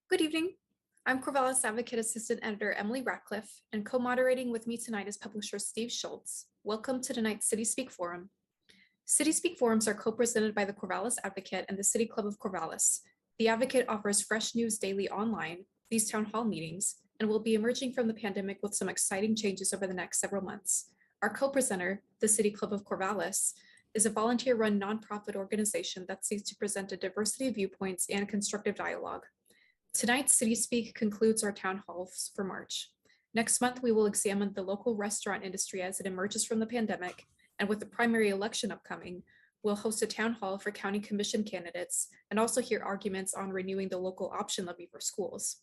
Good evening. I'm Corvallis Advocate Assistant Editor Emily Ratcliffe, and co-moderating with me tonight is publisher Steve Schultz. Welcome to tonight's CitySpeak Forum. CitySpeak Forums are co-presented by the Corvallis Advocate and the City Club of Corvallis. The Advocate offers fresh news daily online, these town hall meetings, and will be emerging from the pandemic with some exciting changes over the next several months. Our co-presenter, the City Club of Corvallis, is a volunteer-run nonprofit organization that seeks to present a diversity of viewpoints and constructive dialogue. Tonight's CitySpeak concludes our town halls for March. Next month, we will examine the local restaurant industry as it emerges from the pandemic, and with the primary election upcoming, we'll host a town hall for county commission candidates and also hear arguments on renewing the local option levy for schools.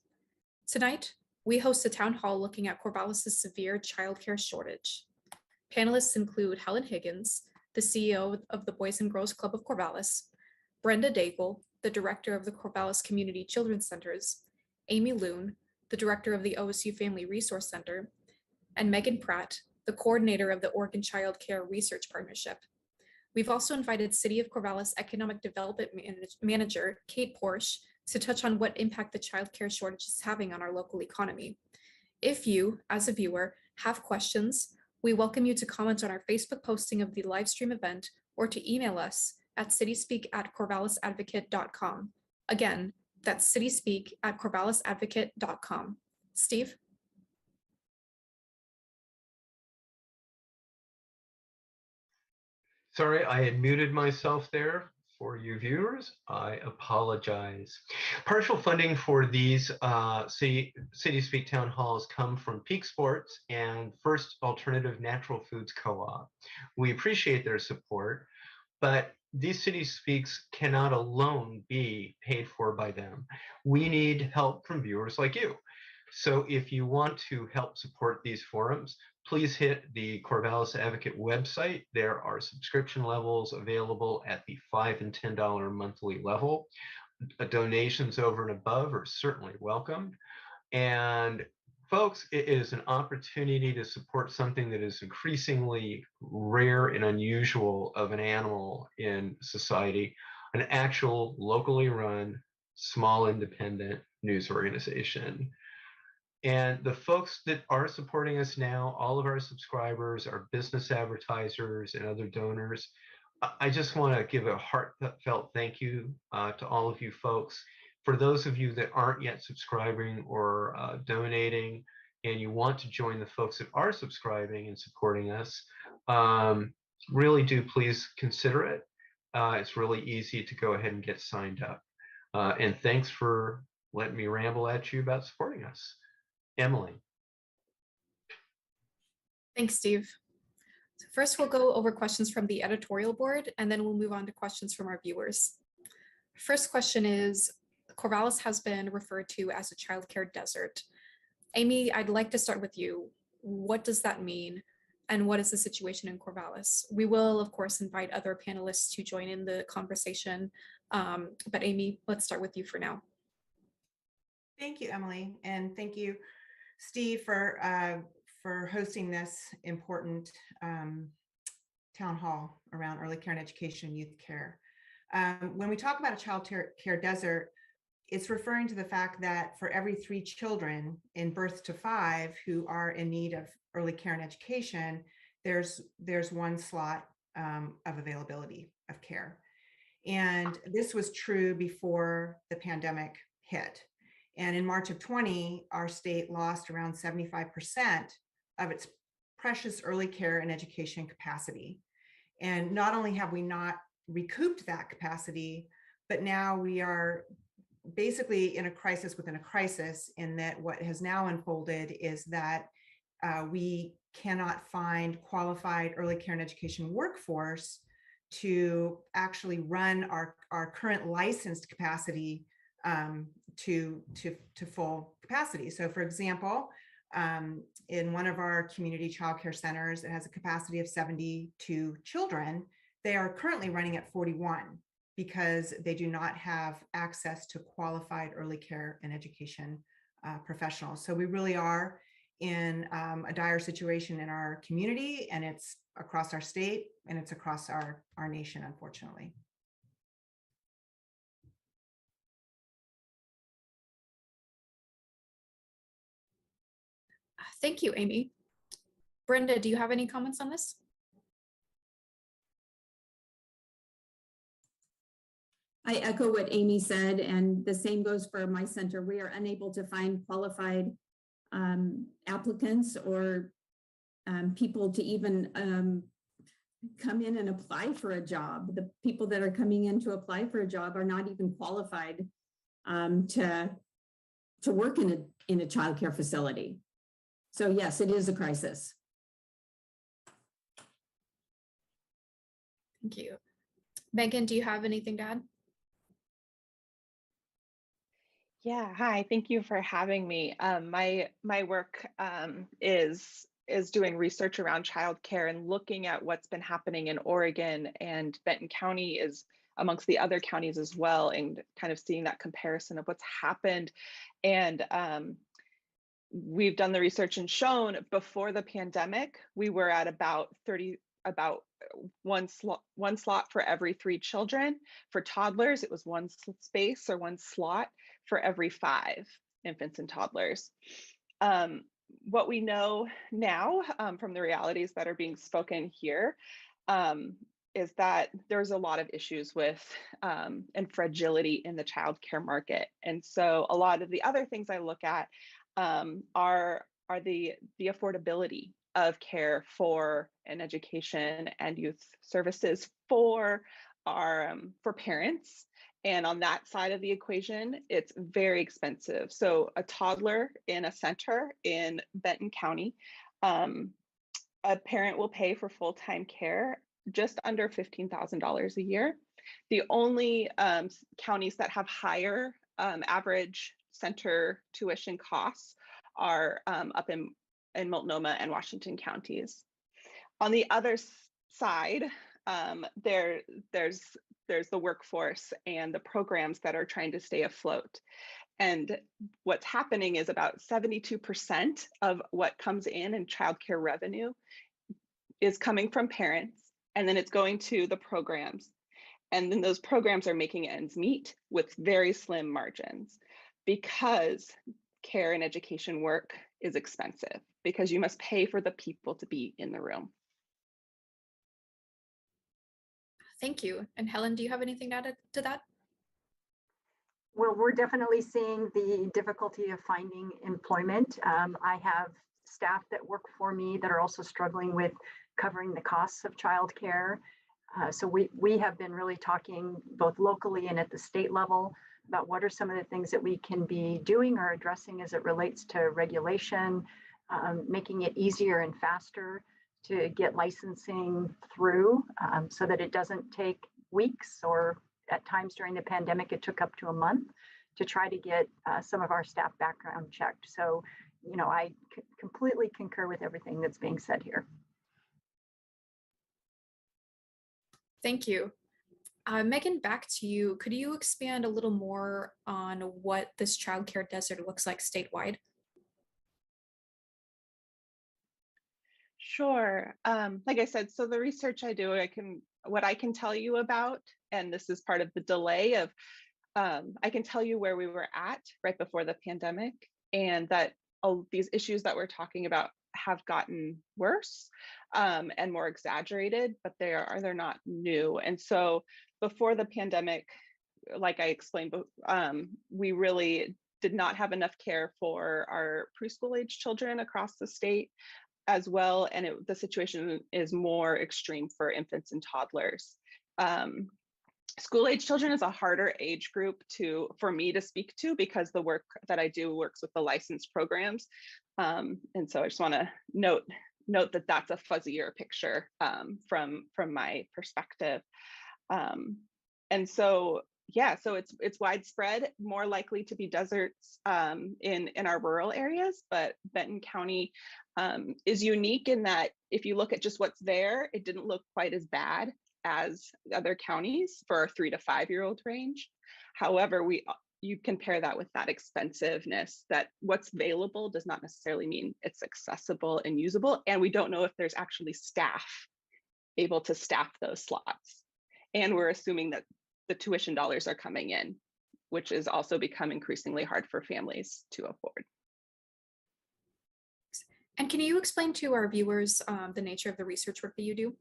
Tonight, we host a town hall looking at Corvallis' severe childcare shortage. Panelists include Helen Higgins, the CEO of the Boys and Girls Club of Corvallis, Brenda Daigle, the director of the Corvallis Community Children's Centers, Amy Loon, the director of the OSU Family Resource Center, and Megan Pratt, the coordinator of the Oregon Child Care Research Partnership. We've also invited City of Corvallis Economic Development Manager, Kate Porsche, to touch on what impact the child care shortage is having on our local economy. If you, as a viewer, have questions, we welcome you to comment on our Facebook posting of the live stream event or to email us at cityspeak@corvallisadvocate.com. Again, that's cityspeak@corvallisadvocate.com. Steve? Sorry, I had muted myself there for you viewers. I apologize. Partial funding for these CitySpeak town halls come from Peak Sports and First Alternative Natural Foods Co-op. We appreciate their support, but these CitySpeaks cannot alone be paid for by them. We need help from viewers like you. So if you want to help support these forums, please hit the Corvallis Advocate website. There are subscription levels available at the $5 and $10 monthly level. Donations over and above are certainly welcome. And folks, it is an opportunity to support something that is increasingly rare and unusual of an animal in society, an actual locally run, small independent news organization. And the folks that are supporting us now, all of our subscribers, our business advertisers and other donors, I just want to give a heartfelt thank you to all of you folks. For those of you that aren't yet subscribing or donating, and you want to join the folks that are subscribing and supporting us, really do please consider it. It's really easy to go ahead and get signed up. And thanks for letting me ramble at you about supporting us. Emily. Thanks, Steve. So first, we'll go over questions from the editorial board, and then we'll move on to questions from our viewers. First question is, Corvallis has been referred to as a childcare desert. Amy, I'd like to start with you. What does that mean? And what is the situation in Corvallis? We will, of course, invite other panelists to join in the conversation. But Amy, let's start with you for now. Thank you, Emily, and thank you, Steve, for hosting this important town hall around early care and education and youth care. When we talk about a child care desert, it's referring to the fact that for every 3 children in birth to 5 who are in need of early care and education, there's 1 slot of availability of care. And this was true before the pandemic hit. And in March of 20, our state lost around 75% of its precious early care and education capacity. And not only have we not recouped that capacity, but now we are basically in a crisis within a crisis, in that what has now unfolded is that we cannot find qualified early care and education workforce to actually run our current licensed capacity to full capacity. So for example, in one of our community childcare centers that has a capacity of 72 children, they are currently running at 41 because they do not have access to qualified early care and education professionals. So we really are in a dire situation in our community, and it's across our state and it's across our nation, unfortunately. Thank you, Amy. Brenda, do you have any comments on this? I echo what Amy said, and the same goes for my center. We are unable to find qualified applicants or people to even come in and apply for a job. The people that are coming in to apply for a job are not even qualified to work in a childcare facility. So yes, it is a crisis. Thank you. Megan, do you have anything to add? Yeah, hi, thank you for having me. My work is doing research around childcare and looking at what's been happening in Oregon, and Benton County is amongst the other counties as well, and kind of seeing that comparison of what's happened. And we've done the research and shown before the pandemic, we were at about one slot for every 3 children. For toddlers, it was one space or one slot for every 5 infants and toddlers. What we know now from the realities that are being spoken here is that there's a lot of issues with and fragility in the childcare market. And so a lot of the other things I look at are the affordability of care for an education and youth services for parents. And on that side of the equation, it's very expensive. So a toddler in a center in Benton County, a parent will pay for full-time care just under $15,000 a year. The only counties that have higher average center tuition costs are up in Multnomah and Washington counties. On the other side, there's the workforce and the programs that are trying to stay afloat. And what's happening is about 72% of what comes in childcare revenue is coming from parents, and then it's going to the programs. And then those programs are making ends meet with very slim margins, because care and education work is expensive, because you must pay for the people to be in the room. Thank you. And Helen, do you have anything to add to that? Well, we're definitely seeing the difficulty of finding employment. I have staff that work for me that are also struggling with covering the costs of childcare. So we have been really talking both locally and at the state level about what are some of the things that we can be doing or addressing as it relates to regulation, making it easier and faster to get licensing through so that it doesn't take weeks, or at times during the pandemic, it took up to a month to try to get some of our staff background checked. So, you know, I completely concur with everything that's being said here. Thank you. Megan, back to you. Could you expand a little more on what this childcare desert looks like statewide? Sure. Like I said, so the research I do, what I can tell you about, and this is part of the delay of, I can tell you where we were at right before the pandemic, and that these issues that we're talking about have gotten worse and more exaggerated, but they're not new. And so before the pandemic, like I explained, we really did not have enough care for our preschool age children across the state as well. And the situation is more extreme for infants and toddlers. School age children is a harder age group for me to speak to, because the work that I do works with the licensed programs. And so I just want to note that that's a fuzzier picture from my perspective. And so, yeah, so it's widespread, more likely to be deserts in our rural areas, but Benton County is unique in that if you look at just what's there, it didn't look quite as bad as other counties for our 3 to 5 year old range. However, you compare that with that expensiveness, that what's available does not necessarily mean it's accessible and usable. And we don't know if there's actually staff able to staff those slots. And we're assuming that the tuition dollars are coming in, which is also become increasingly hard for families to afford. And can you explain to our viewers the nature of the research work that you do?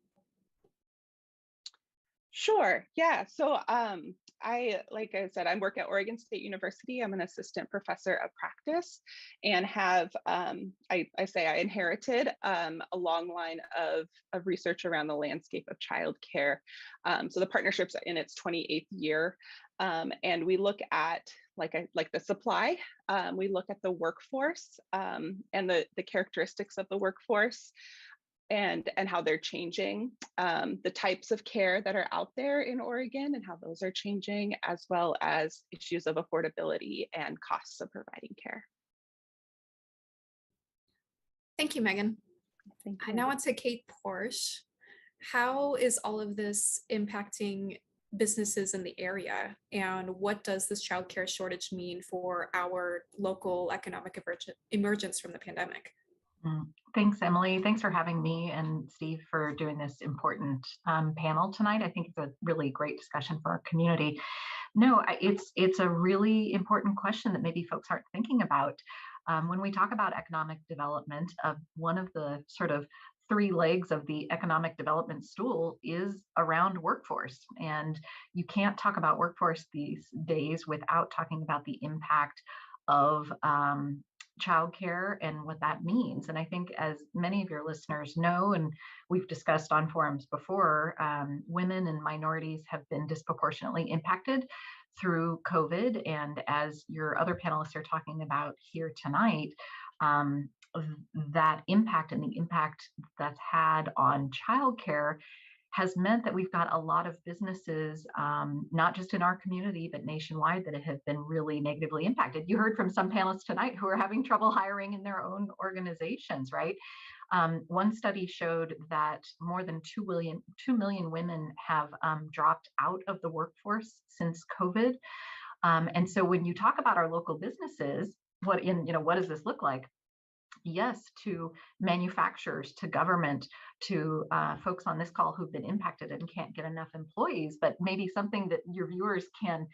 Sure. Yeah. So like I said, I work at Oregon State University. I'm an assistant professor of practice and have, I say I inherited a long line of research around the landscape of childcare. So the partnership's in its 28th year. And we look at like the supply, we look at the workforce and the characteristics of the workforce, and how they're changing, the types of care that are out there in Oregon and how those are changing, as well as issues of affordability and costs of providing care. Thank you, Megan. Thank I you. now want to Kate Porsche. How is all of this impacting businesses in the area? And what does this childcare shortage mean for our local economic emergence from the pandemic? Thanks, Emily. Thanks for having me and Steve for doing this important panel tonight. I think it's a really great discussion for our community. No, it's a really important question that maybe folks aren't thinking about. When we talk about economic development, one of the sort of three legs of the economic development stool is around workforce. And you can't talk about workforce these days without talking about the impact of childcare and what that means. And I think, as many of your listeners know, and we've discussed on forums before, women and minorities have been disproportionately impacted through COVID. And as your other panelists are talking about here tonight, that impact and the impact that's had on childcare has meant that we've got a lot of businesses, not just in our community, but nationwide, that have been really negatively impacted. You heard from some panelists tonight who are having trouble hiring in their own organizations, right? One study showed that more than 2 million women have dropped out of the workforce since COVID. And so when you talk about our local businesses, what does this look like? Yes, to manufacturers, to government, to folks on this call who've been impacted and can't get enough employees, but maybe something that your viewers can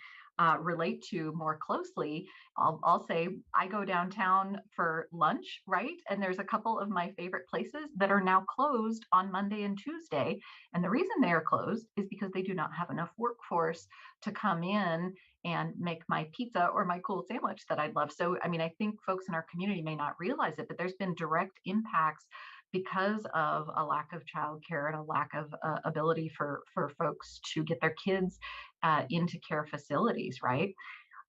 relate to more closely. I'll say I go downtown for lunch, right? And there's a couple of my favorite places that are now closed on Monday and Tuesday. And the reason they are closed is because they do not have enough workforce to come in and make my pizza or my cool sandwich that I'd love. So, I mean, I think folks in our community may not realize it, but there's been direct impacts because of a lack of childcare and a lack of ability for folks to get their kids into care facilities, right?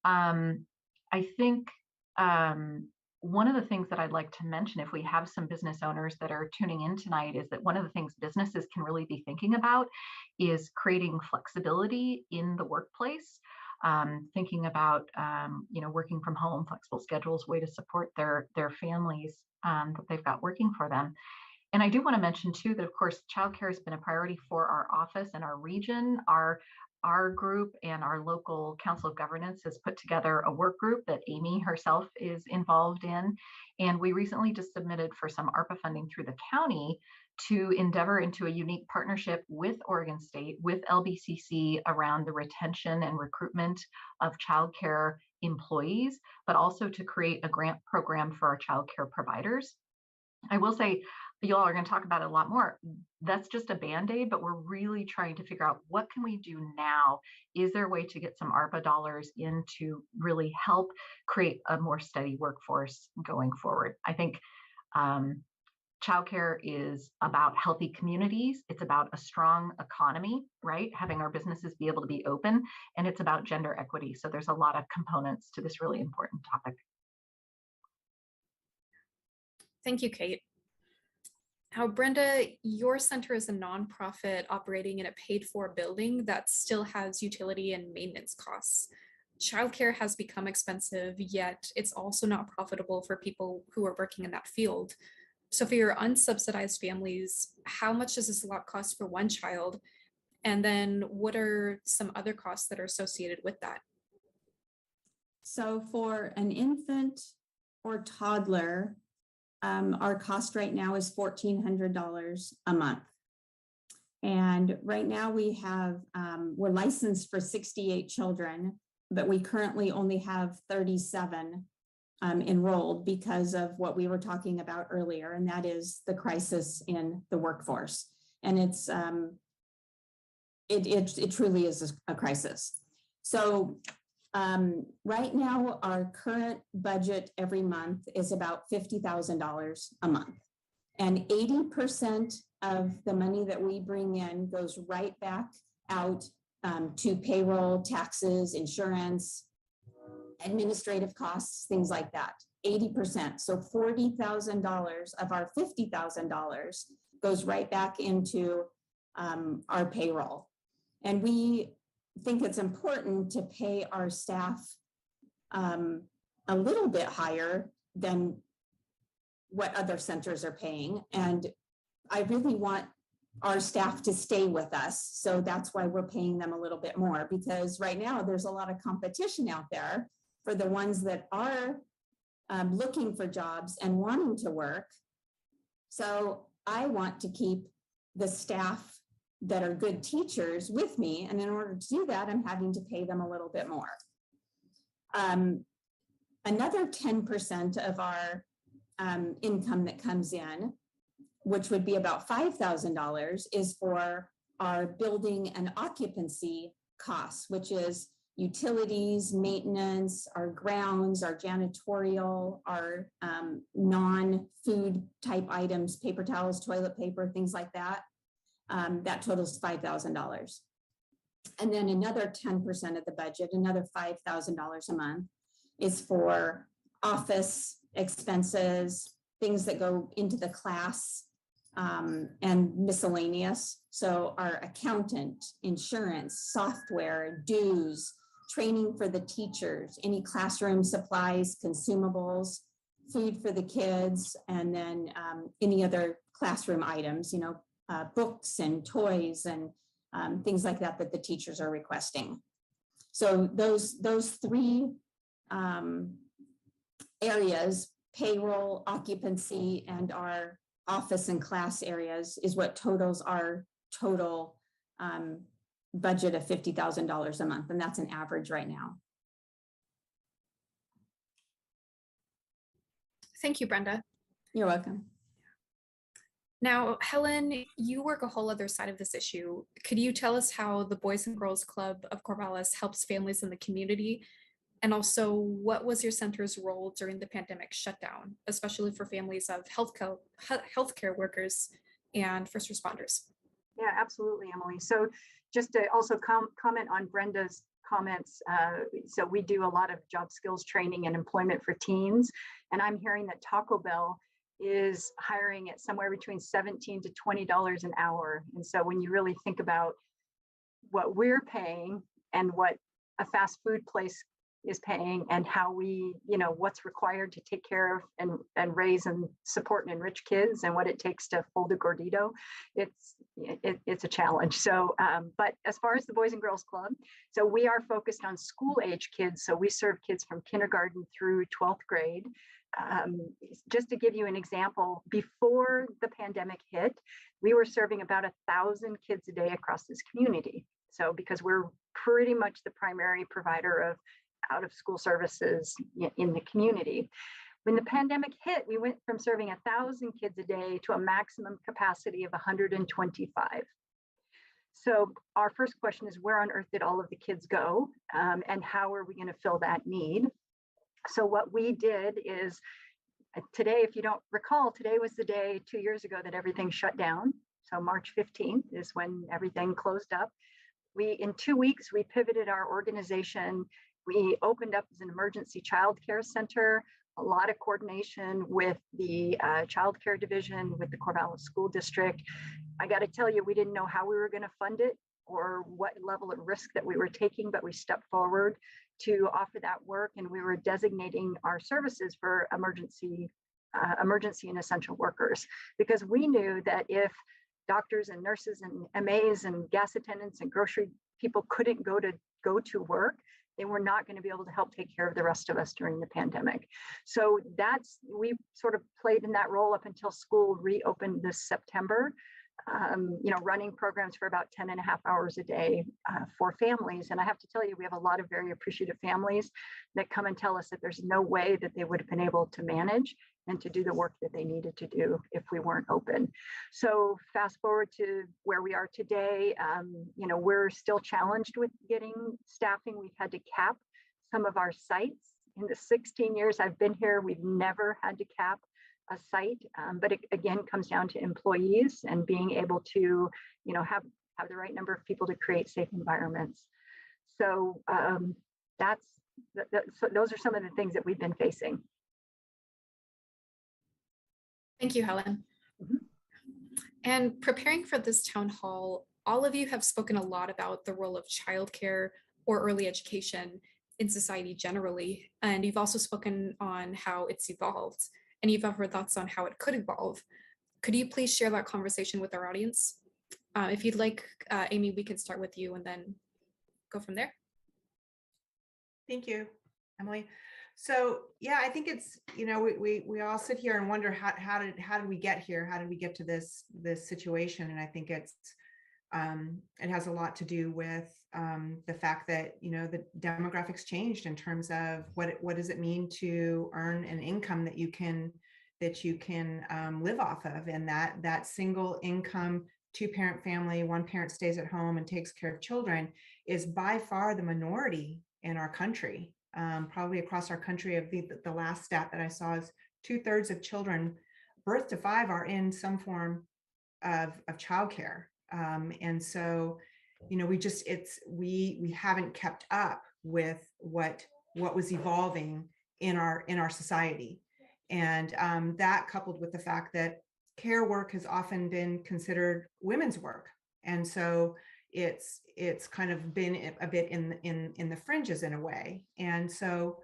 I think one of the things that I'd like to mention, if we have some business owners that are tuning in tonight, is that one of the things businesses can really be thinking about is creating flexibility in the workplace. Thinking about working from home, flexible schedules, way to support their families that they've got working for them. And I do want to mention too that, of course, childcare has been a priority for our office and our region. Our group and our local council of governance has put together a work group that Amy herself is involved in. And we recently just submitted for some ARPA funding through the county to endeavor into a unique partnership with Oregon State, with LBCC, around the retention and recruitment of childcare employees, but also to create a grant program for our childcare providers. I will say, you all are going to talk about it a lot more. That's just a Band-Aid, but we're really trying to figure out, what can we do now? Is there a way to get some ARPA dollars in to really help create a more steady workforce going forward? I think childcare is about healthy communities. It's about a strong economy, right? Having our businesses be able to be open, and it's about gender equity. So there's a lot of components to this really important topic. Thank you, Kate. Now, Brenda, your center is a nonprofit operating in a paid-for building that still has utility and maintenance costs. Childcare has become expensive, yet it's also not profitable for people who are working in that field. So for your unsubsidized families, how much does this lot cost for one child? And then what are some other costs that are associated with that? So for an infant or toddler, our cost right now is $1,400 a month. And right now we have, we're licensed for 68 children, but we currently only have 37 enrolled because of what we were talking about earlier, and that is the crisis in the workforce. And it truly is a crisis. So right now, our current budget every month is about $50,000 a month. And 80% of the money that we bring in goes right back out to payroll, taxes, insurance, administrative costs, things like that. 80%. So $40,000 of our $50,000 goes right back into our payroll. And we think it's important to pay our staff a little bit higher than what other centers are paying. And I really want our staff to stay with us. So that's why we're paying them a little bit more, because right now there's a lot of competition out there for the ones that are looking for jobs and wanting to work. So I want to keep the staff that are good teachers with me. And in order to do that, I'm having to pay them a little bit more. Another 10% of our income that comes in, which would be about $5,000, is for our building and occupancy costs, which is utilities, maintenance, our grounds, our janitorial, our non-food type items, paper towels, toilet paper, things like that. That totals $5,000. And then another 10% of the budget, another $5,000 a month, is for office expenses, things that go into the class, and miscellaneous. So our accountant, insurance, software, dues, training for the teachers, any classroom supplies, consumables, food for the kids, and then any other classroom items, books and toys and things like that that the teachers are requesting. So those three areas, payroll, occupancy, and our office and class areas, is what totals our total budget of $50,000 a month. And that's an average right now. Thank you, Brenda. You're welcome. Now, Helen, you work a whole other side of this issue. Could you tell us how the Boys and Girls Club of Corvallis helps families in the community? And also, what was your center's role during the pandemic shutdown, especially for families of healthcare workers and first responders? Yeah, absolutely, Emily. So just to also comment on Brenda's comments, so we do a lot of job skills training and employment for teens, and I'm hearing that Taco Bell is hiring at somewhere between $17 to $20 an hour. And so when you really think about what we're paying and what a fast food place is paying, and how we, what's required to take care of and raise and support and enrich kids, and what it takes to fold a gordito, it's a challenge. So, but as far as the Boys and Girls Club, so we are focused on school age kids. So we serve kids from kindergarten through 12th grade. Just to give you an example, before the pandemic hit, we were serving about 1,000 kids a day across this community. So because we're pretty much the primary provider of out of school services in the community. When the pandemic hit, we went from serving 1,000 kids a day to a maximum capacity of 125. So our first question is, where on earth did all of the kids go? And how are we going to fill that need? So what we did is, today, if you don't recall, today was the day 2 years ago that everything shut down. So March 15th is when everything closed up. In 2 weeks, we pivoted our organization. We opened up as an emergency childcare center, a lot of coordination with the childcare division, with the Corvallis School District. I got to tell you, we didn't know how we were going to fund it or what level of risk that we were taking, but we stepped forward to offer that work, and we were designating our services for emergency and essential workers, because we knew that if doctors and nurses and MAs and gas attendants and grocery people couldn't go to work, they were not going to be able to help take care of the rest of us during the pandemic. So we sort of played in that role up until school reopened this September. running programs for about 10 and a half hours a day for families. And I have to tell you, we have a lot of very appreciative families that come and tell us that there's no way that they would have been able to manage and to do the work that they needed to do if we weren't open. So fast forward to where we are today, we're still challenged with getting staffing. We've had to cap some of our sites. In the 16 years I've been here, we've never had to cap a site, but it again comes down to employees and being able to, have the right number of people to create safe environments. So those are some of the things that we've been facing. Thank you, Helen. And preparing for this town hall, all of you have spoken a lot about the role of childcare or early education in society generally. And you've also spoken on how it's evolved, and you've offered thoughts on how it could evolve. Could you please share that conversation with our audience? If you'd like, Amy, we can start with you and then go from there. Thank you, Emily. So yeah, I think it's, we all sit here and wonder how did we get here? How did we get to this situation? And I think it has a lot to do with the fact that, the demographics changed in terms of what does it mean to earn an income that you can live off of, and that single income, 2-parent family, 1 parent stays at home and takes care of children is by far the minority in our country. Probably across our country, of the last stat that I saw is 2/3 of children birth to 5 are in some form of childcare. And so, we haven't kept up with what was evolving in our society. And that, coupled with the fact that care work has often been considered women's work. And so it's kind of been a bit in the fringes in a way. And so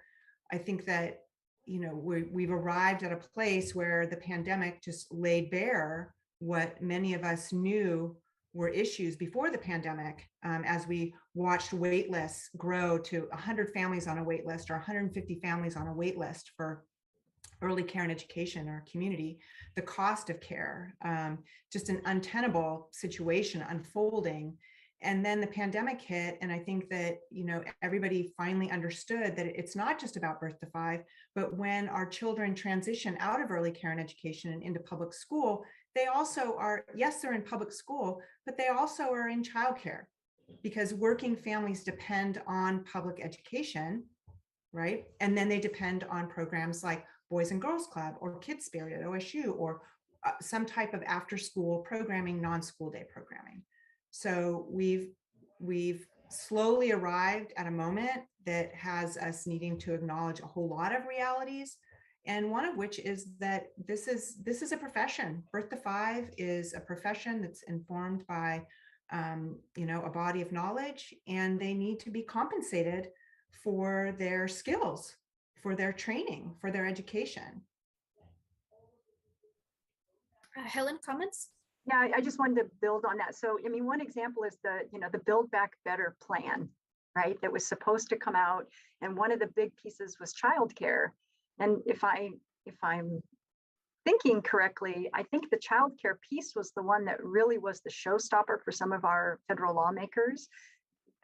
I think that, we've arrived at a place where the pandemic just laid bare what many of us knew were issues before the pandemic, as we watched wait lists grow to 100 families on a wait list or 150 families on a wait list for early care and education in our community, the cost of care, just an untenable situation unfolding. And then the pandemic hit, and I think that, everybody finally understood that it's not just about birth to 5, but when our children transition out of early care and education and into public school, they also are, yes, they're in public school, but they also are in childcare, because working families depend on public education, right? And then they depend on programs like Boys and Girls Club or Kids Spirit at OSU, or some type of after school programming, non-school day programming. So we've slowly arrived at a moment that has us needing to acknowledge a whole lot of realities. And one of which is that this is a profession. Birth to 5 is a profession that's informed by, a body of knowledge, and they need to be compensated for their skills, for their training, for their education. Helen, comments? Yeah, I just wanted to build on that. So, one example is the Build Back Better plan, right? That was supposed to come out, and one of the big pieces was childcare. And if I'm thinking correctly, I think the childcare piece was the one that really was the showstopper for some of our federal lawmakers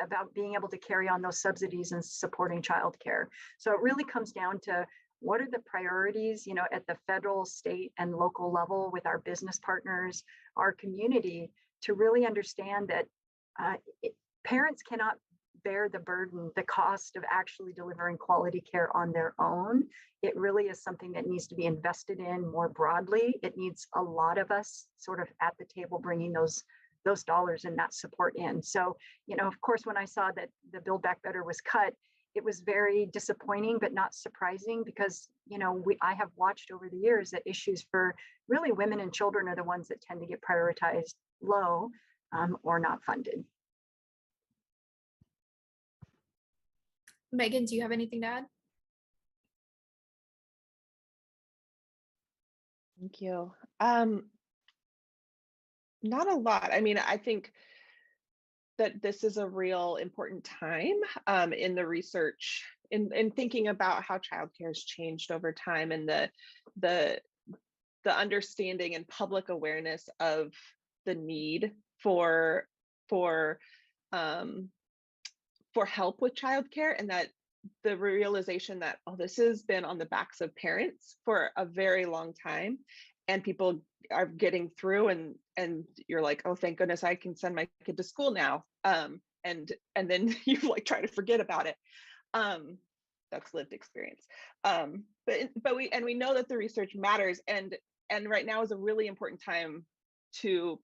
about being able to carry on those subsidies and supporting childcare. So it really comes down to what are the priorities, at the federal, state, and local level with our business partners, our community, to really understand that parents cannot bear the burden, the cost of actually delivering quality care on their own. It really is something that needs to be invested in more broadly. It needs a lot of us sort of at the table bringing those dollars and that support in. So, of course, when I saw that the Build Back Better was cut, it was very disappointing, but not surprising, because, I have watched over the years that issues for really women and children are the ones that tend to get prioritized low or not funded. Megan, do you have anything to add? Thank you. Not a lot. I think that this is a real important time in the research, in thinking about how childcare has changed over time, and the understanding and public awareness of the need for help with childcare, and that the realization that, oh, this has been on the backs of parents for a very long time, and people are getting through, and you're like, oh, thank goodness I can send my kid to school now, and then you like try to forget about it. That's lived experience. But we know that the research matters, and right now is a really important time to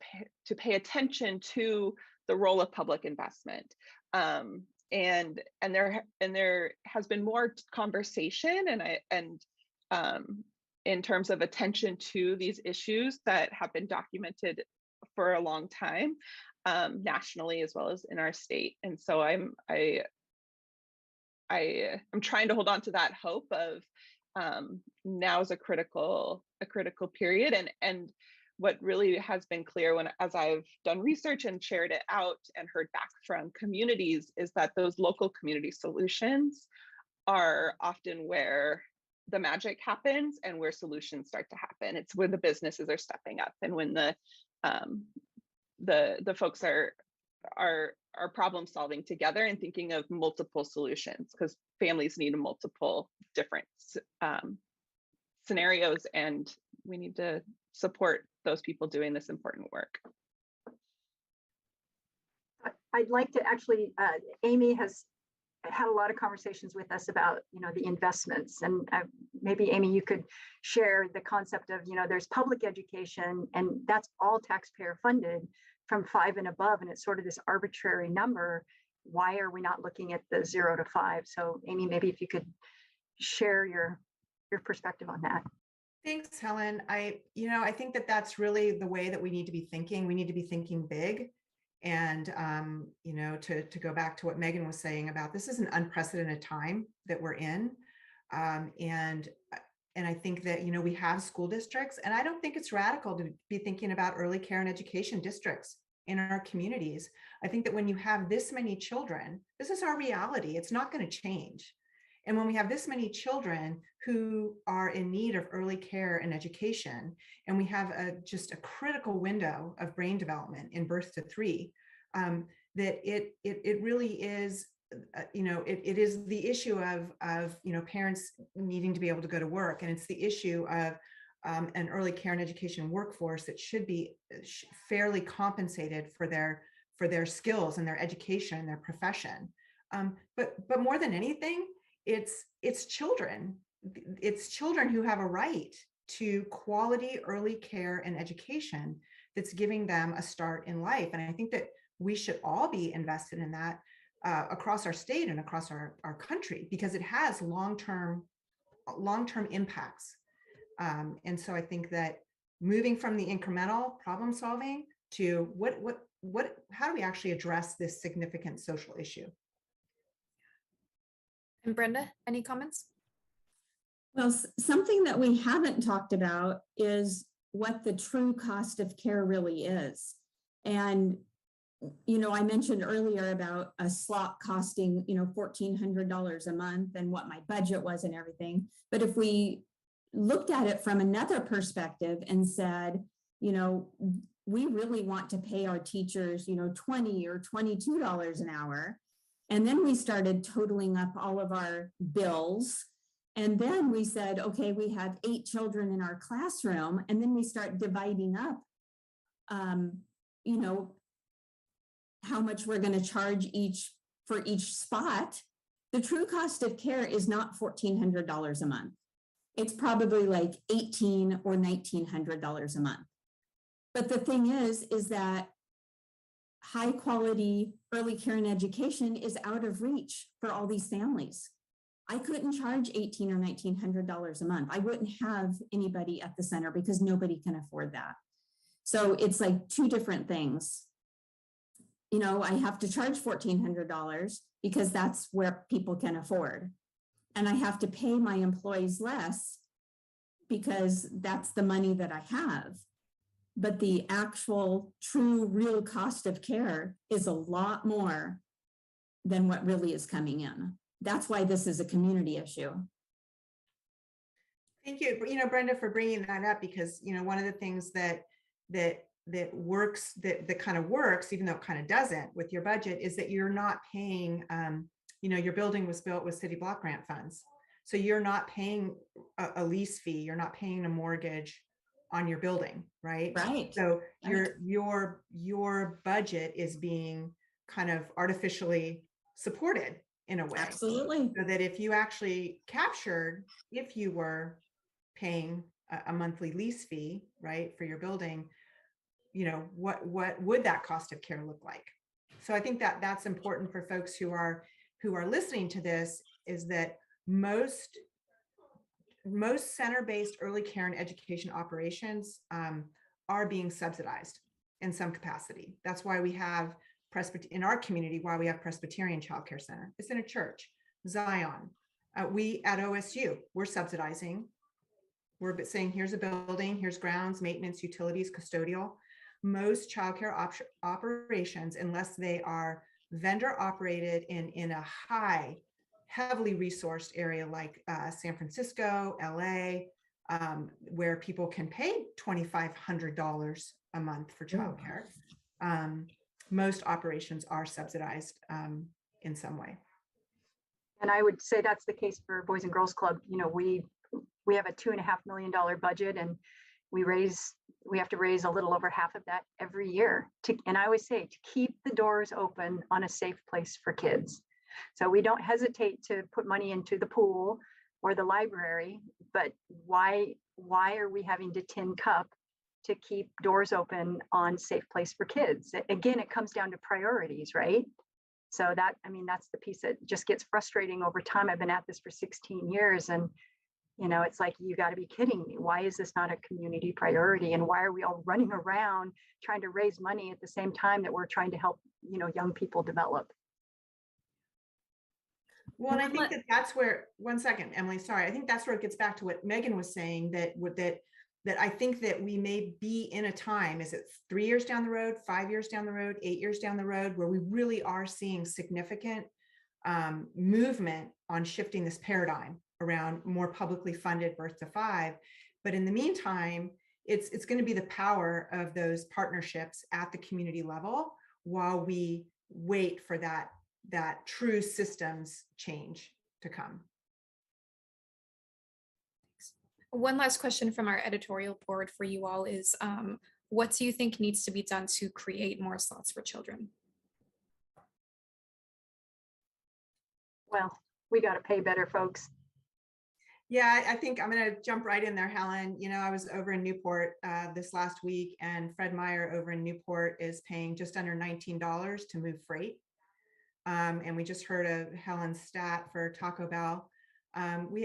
pay attention to the role of public investment. And there has been more conversation and in terms of attention to these issues that have been documented for a long time, nationally as well as in our state. And so I'm trying to hold on to that hope of now is a critical period. And what really has been clear as I've done research and shared it out and heard back from communities is that those local community solutions are often where the magic happens and where solutions start to happen. It's where the businesses are stepping up, and when the folks are problem solving together and thinking of multiple solutions, because families need multiple different scenarios, and we need to support those people doing this important work. I'd like to actually, Amy has had a lot of conversations with us about, the investments, and maybe Amy, you could share the concept of, there's public education, and that's all taxpayer funded from 5 and above, and it's sort of this arbitrary number. Why are we not looking at the 0 to 5? So Amy, maybe if you could share your perspective on that. Thanks, Helen. I think that that's really the way that we need to be thinking. We need to be thinking big. And, to go back to what Megan was saying about, this is an unprecedented time that we're in. And I think that, we have school districts, and I don't think it's radical to be thinking about early care and education districts in our communities. I think that when you have this many children, this is our reality. It's not going to change. And when we have this many children who are in need of early care and education, and we have just a critical window of brain development in birth to 3, that it really is, it is the issue of parents needing to be able to go to work, and it's the issue of an early care and education workforce that should be fairly compensated for their skills and their education and their profession. But more than anything, it's children. It's children who have a right to quality early care and education that's giving them a start in life. And I think that we should all be invested in that across our state and across our country, because it has long-term impacts. And so I think that moving from the incremental problem solving to how do we actually address this significant social issue? And Brenda, any comments? Well, something that we haven't talked about is what the true cost of care really is. And, I mentioned earlier about a slot costing, $1,400 a month and what my budget was and everything. But if we looked at it from another perspective and said, we really want to pay our teachers, $20 or $22 an hour. And then we started totaling up all of our bills. And then we said, okay, we have 8 children in our classroom. And then we start dividing up, how much we're going to charge for each spot. The true cost of care is not $1,400 a month. It's probably like $1,800 or $1,900 a month. But the thing is that high quality early care and education is out of reach for all these families. I couldn't charge $1,800 or $1,900 a month. I wouldn't have anybody at the center because nobody can afford that. So it's like 2 different things. I have to charge $1,400 because that's where people can afford. And I have to pay my employees less because that's the money that I have. But the actual true real cost of care is a lot more than what really is coming in. That's why this is a community issue. Thank you, Brenda, for bringing that up, because, one of the things that works, that kind of works, even though it kind of doesn't with your budget, is that you're not paying, your building was built with city block grant funds. So you're not paying a lease fee, you're not paying a mortgage on your building, right? Right. So Right. your budget is being kind of artificially supported in a way. Absolutely. So that if you actually captured, if you were paying a monthly lease fee, right, for your building, what would that cost of care look like? So I think that that's important for folks who are listening to this, is that most center-based early care and education operations are being subsidized in some capacity. That's why we have in our community, why we have Presbyterian Childcare Center. It's in a church, Zion. We at OSU, we're subsidizing. We're saying, here's a building, here's grounds, maintenance, utilities, custodial. Most childcare operations, unless they are vendor operated in a heavily resourced area like San Francisco, LA, where people can pay $2,500 a month for childcare. Most operations are subsidized in some way. And I would say that's the case for Boys and Girls Club. We have a $2.5 million budget, and we have to raise a little over half of that every year. And I always say, to keep the doors open on a safe place for kids. So we don't hesitate to put money into the pool or the library, but why are we having to tin cup to keep doors open on safe place for kids? Again, it comes down to priorities, right? So that's the piece that just gets frustrating over time. I've been at this for 16 years, and it's like, you got to be kidding me. Why is this not a community priority? And why are we all running around trying to raise money at the same time that we're trying to help, young people develop? Well, and I think that's where, one second, Emily, sorry. I think that's where it gets back to what Megan was saying, that I think that we may be in a time, is it 3 years down the road, 5 years down the road, 8 years down the road, where we really are seeing significant movement on shifting this paradigm around more publicly funded birth to 5. But in the meantime, it's going to be the power of those partnerships at the community level while we wait for that true systems change to come. One last question from our editorial board for you all is, what do you think needs to be done to create more slots for children? Well, we got to pay better, folks. Yeah, I think I'm going to jump right in there, Helen. I was over in Newport this last week, and Fred Meyer over in Newport is paying just under $19 to move freight. And we just heard of Helen's stat for Taco Bell. We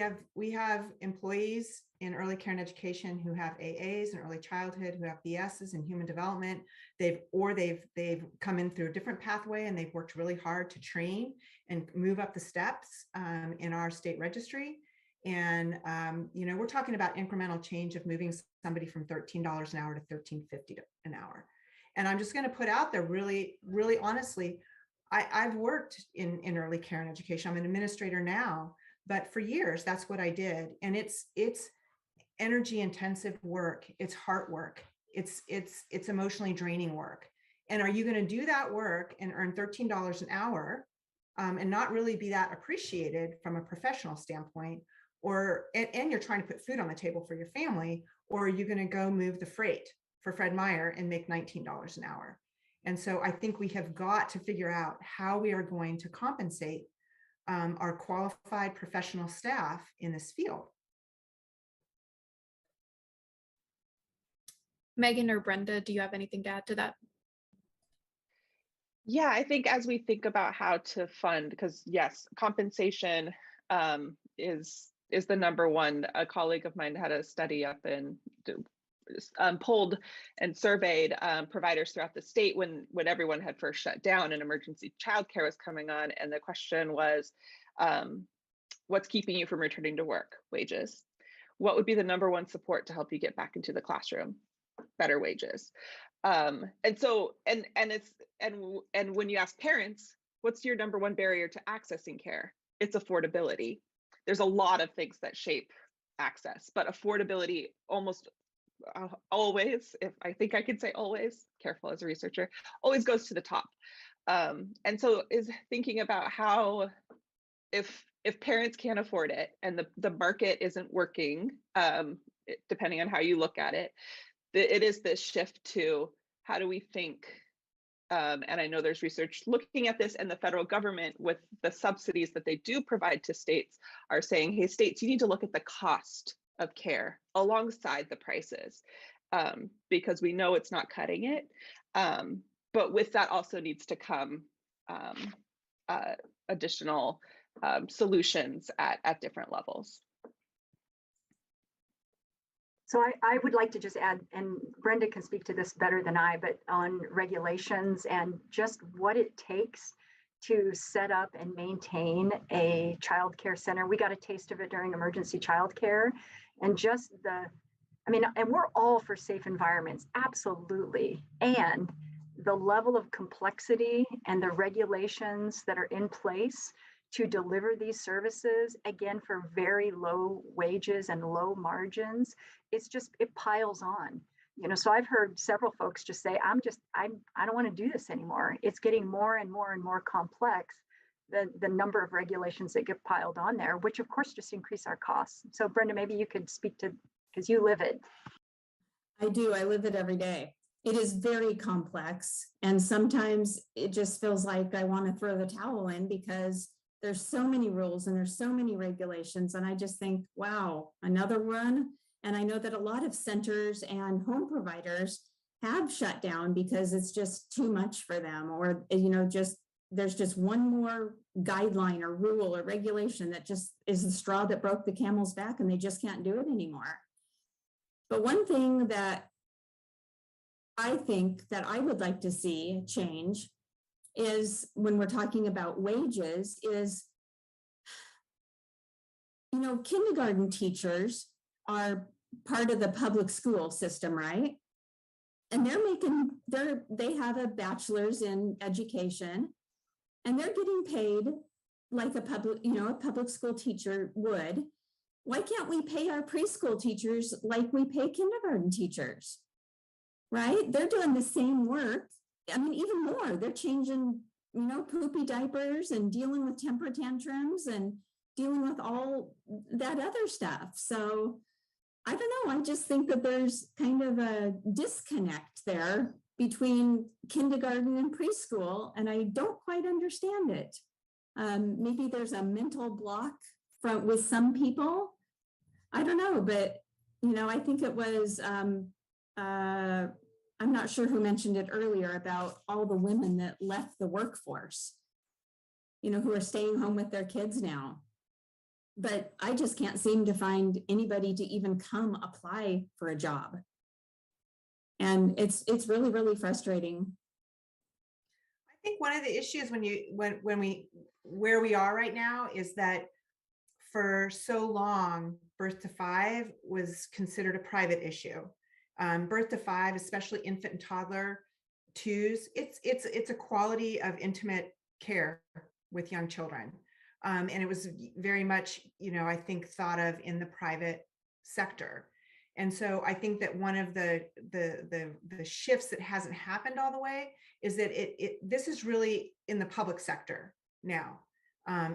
have employees in early care and education who have AAs in early childhood, who have BSs in human development. They've come in through a different pathway, and they've worked really hard to train and move up the steps in our state registry. And we're talking about incremental change of moving somebody from $13 an hour to $13.50 an hour. And I'm just going to put out there, really, really honestly, I've worked in early care and education. I'm an administrator now, but for years, that's what I did. And it's energy intensive work. It's heart work. It's emotionally draining work. And are you going to do that work and earn $13 an hour and not really be that appreciated from a professional standpoint? And you're trying to put food on the table for your family, or are you going to go move the freight for Fred Meyer and make $19 an hour? And so I think we have got to figure out how we are going to compensate our qualified professional staff in this field. Megan or Brenda, do you have anything to add to that? Yeah, I think as we think about how to fund, because yes, compensation is the number one. A colleague of mine had a study up in polled and surveyed providers throughout the state when everyone had first shut down and emergency childcare was coming on, and the question was, what's keeping you from returning to work? Wages. What would be the number one support to help you get back into the classroom? Better wages. And when you ask parents, what's your number one barrier to accessing care? It's affordability. There's a lot of things that shape access, but affordability almost always, if I think I could say always, careful as a researcher, always goes to the top. And so is thinking about how, if parents can't afford it and the market isn't working, depending on how you look at it, it is this shift to how do we think, and I know there's research looking at this, and the federal government with the subsidies that they do provide to states are saying, hey, states, you need to look at the cost of care alongside the prices, because we know it's not cutting it. But with that also needs to come additional solutions at different levels. So I would like to just add, and Brenda can speak to this better than I, but on regulations and just what it takes to set up and maintain a child care center. We got a taste of it during emergency childcare, and just and we're all for safe environments, absolutely. And the level of complexity and the regulations that are in place to deliver these services, again, for very low wages and low margins, it piles on. So I've heard several folks just say, I don't want to do this anymore. It's getting more and more and more complex, the number of regulations that get piled on there, which of course just increase our costs. So Brenda, maybe you could speak to, because you live it. I do. I live it every day. It is very complex. And sometimes it just feels like I want to throw the towel in because there's so many rules and there's so many regulations. And I just think, wow, another one. And I know that a lot of centers and home providers have shut down because it's just too much for them, or, there's just one more guideline or rule or regulation that just is the straw that broke the camel's back and they just can't do it anymore. But one thing that I think that I would like to see change is, when we're talking about wages, is, kindergarten teachers are part of the public school system, right? And they have a bachelor's in education, and they're getting paid like a public school teacher would. Why can't we pay our preschool teachers like we pay kindergarten teachers? Right? They're doing the same work. I mean, even more. They're changing, poopy diapers and dealing with temper tantrums and dealing with all that other stuff. So I don't know. I just think that there's kind of a disconnect there between kindergarten and preschool, and I don't quite understand it. Maybe there's a mental block with some people. I don't know, but I think it was. I'm not sure who mentioned it earlier about all the women that left the workforce, who are staying home with their kids now. But I just can't seem to find anybody to even come apply for a job. And it's really, really frustrating. I think one of the issues where we are right now is that for so long, birth to 5 was considered a private issue. Birth to 5, especially infant and toddler 2s, it's a quality of intimate care with young children. And it was very much, I think, thought of in the private sector. And so I think that one of the shifts that hasn't happened all the way is that this is really in the public sector now,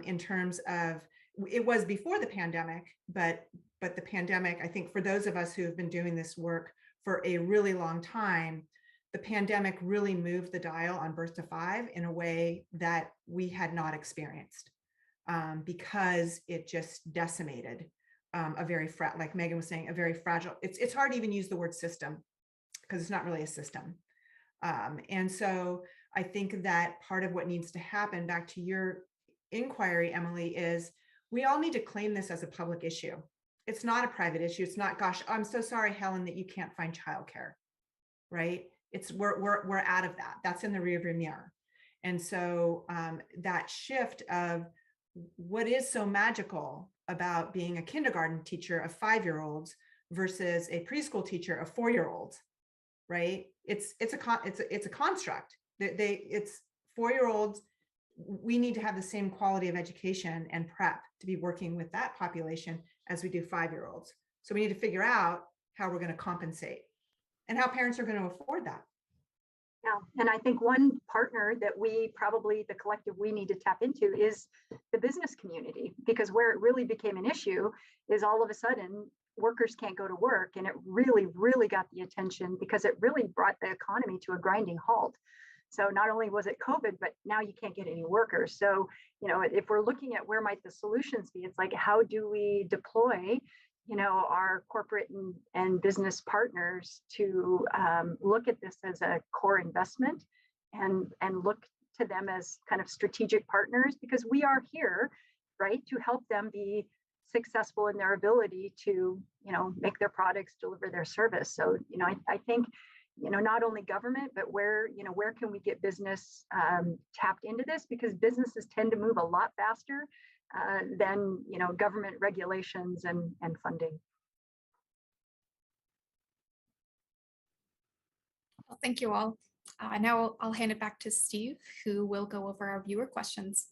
in terms of, it was before the pandemic, but the pandemic, I think for those of us who have been doing this work for a really long time, the pandemic really moved the dial on birth to 5 in a way that we had not experienced, because it just decimated like Megan was saying, a very fragile, it's hard to even use the word system because it's not really a system. And so I think that part of what needs to happen, back to your inquiry, Emily, is we all need to claim this as a public issue. It's not a private issue. It's not, gosh, I'm so sorry, Helen, that you can't find childcare, right? We're out of that. That's in the rearview mirror. And so that shift of what is so magical about being a kindergarten teacher of 5-year-olds versus a preschool teacher of 4-year-olds, right? It's a construct. It's 4-year-olds. We need to have the same quality of education and prep to be working with that population as we do 5-year-olds. So we need to figure out how we're going to compensate and how parents are going to afford that. Yeah, and I think one partner that we probably, the collective we need to tap into is the business community, because where it really became an issue is all of a sudden workers can't go to work. And it really, really got the attention because it really brought the economy to a grinding halt. So not only was it COVID, but now you can't get any workers. So, you know, if we're looking at where might the solutions be, it's like, how do we deploy, you know, our corporate and business partners to look at this as a core investment and look to them as kind of strategic partners, because we are here, right, to help them be successful in their ability to, you know, make their products, deliver their service. So, you know, I think, you know, not only government, but where, you know, where can we get business tapped into this? Because businesses tend to move a lot faster than, you know, government regulations and funding. Well, thank you all. Now I'll hand it back to Steve, who will go over our viewer questions.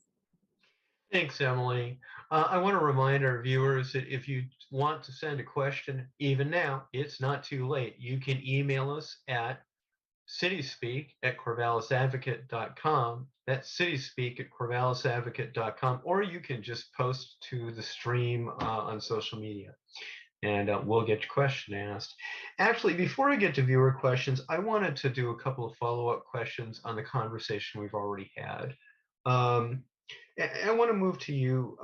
Thanks, Emily. I want to remind our viewers that if you want to send a question, even now, it's not too late. You can email us at CitySpeak@CorvallisAdvocate.com. That's CitySpeak@CorvallisAdvocate.com, or you can just post to the stream on social media, and we'll get your question asked. Actually, before I get to viewer questions, I wanted to do a couple of follow-up questions on the conversation we've already had. I want to move to you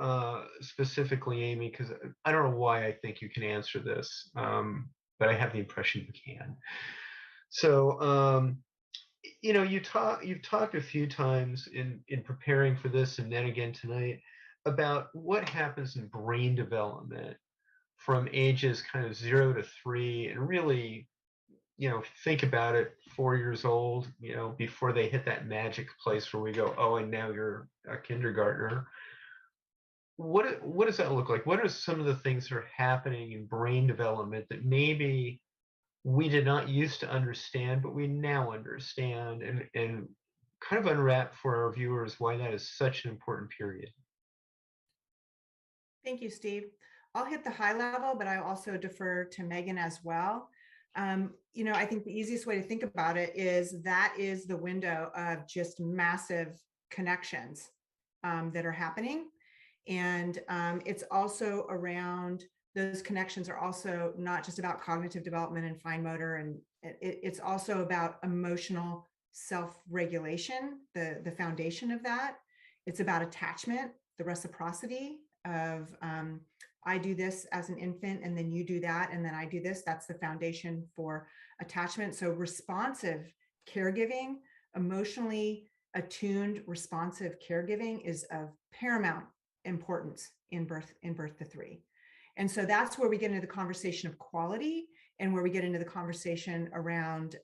specifically, Amy, because I don't know why I think you can answer this, but I have the impression you can. So, you know, you've talked a few times in preparing for this, and then again tonight, about what happens in brain development from ages kind of 0 to 3, and really, you know, think about it, 4 years old, you know, before they hit that magic place where we go, oh, and now you're a kindergartner. What does that look like? What are some of the things that are happening in brain development that maybe we did not used to understand, but we now understand, and kind of unwrap for our viewers why that is such an important period? Thank you, Steve. I'll hit the high level, but I also defer to Megan as well. You know, I think the easiest way to think about it is that is the window of just massive connections that are happening. And it's also around, those connections are also not just about cognitive development and fine motor, and it's also about emotional self-regulation, the foundation of that. It's about attachment, the reciprocity of I do this as an infant, and then you do that, and then I do this. That's the foundation for attachment. So responsive caregiving, emotionally attuned, responsive caregiving is of paramount importance in birth to 3. And so that's where we get into the conversation of quality, and where we get into the conversation around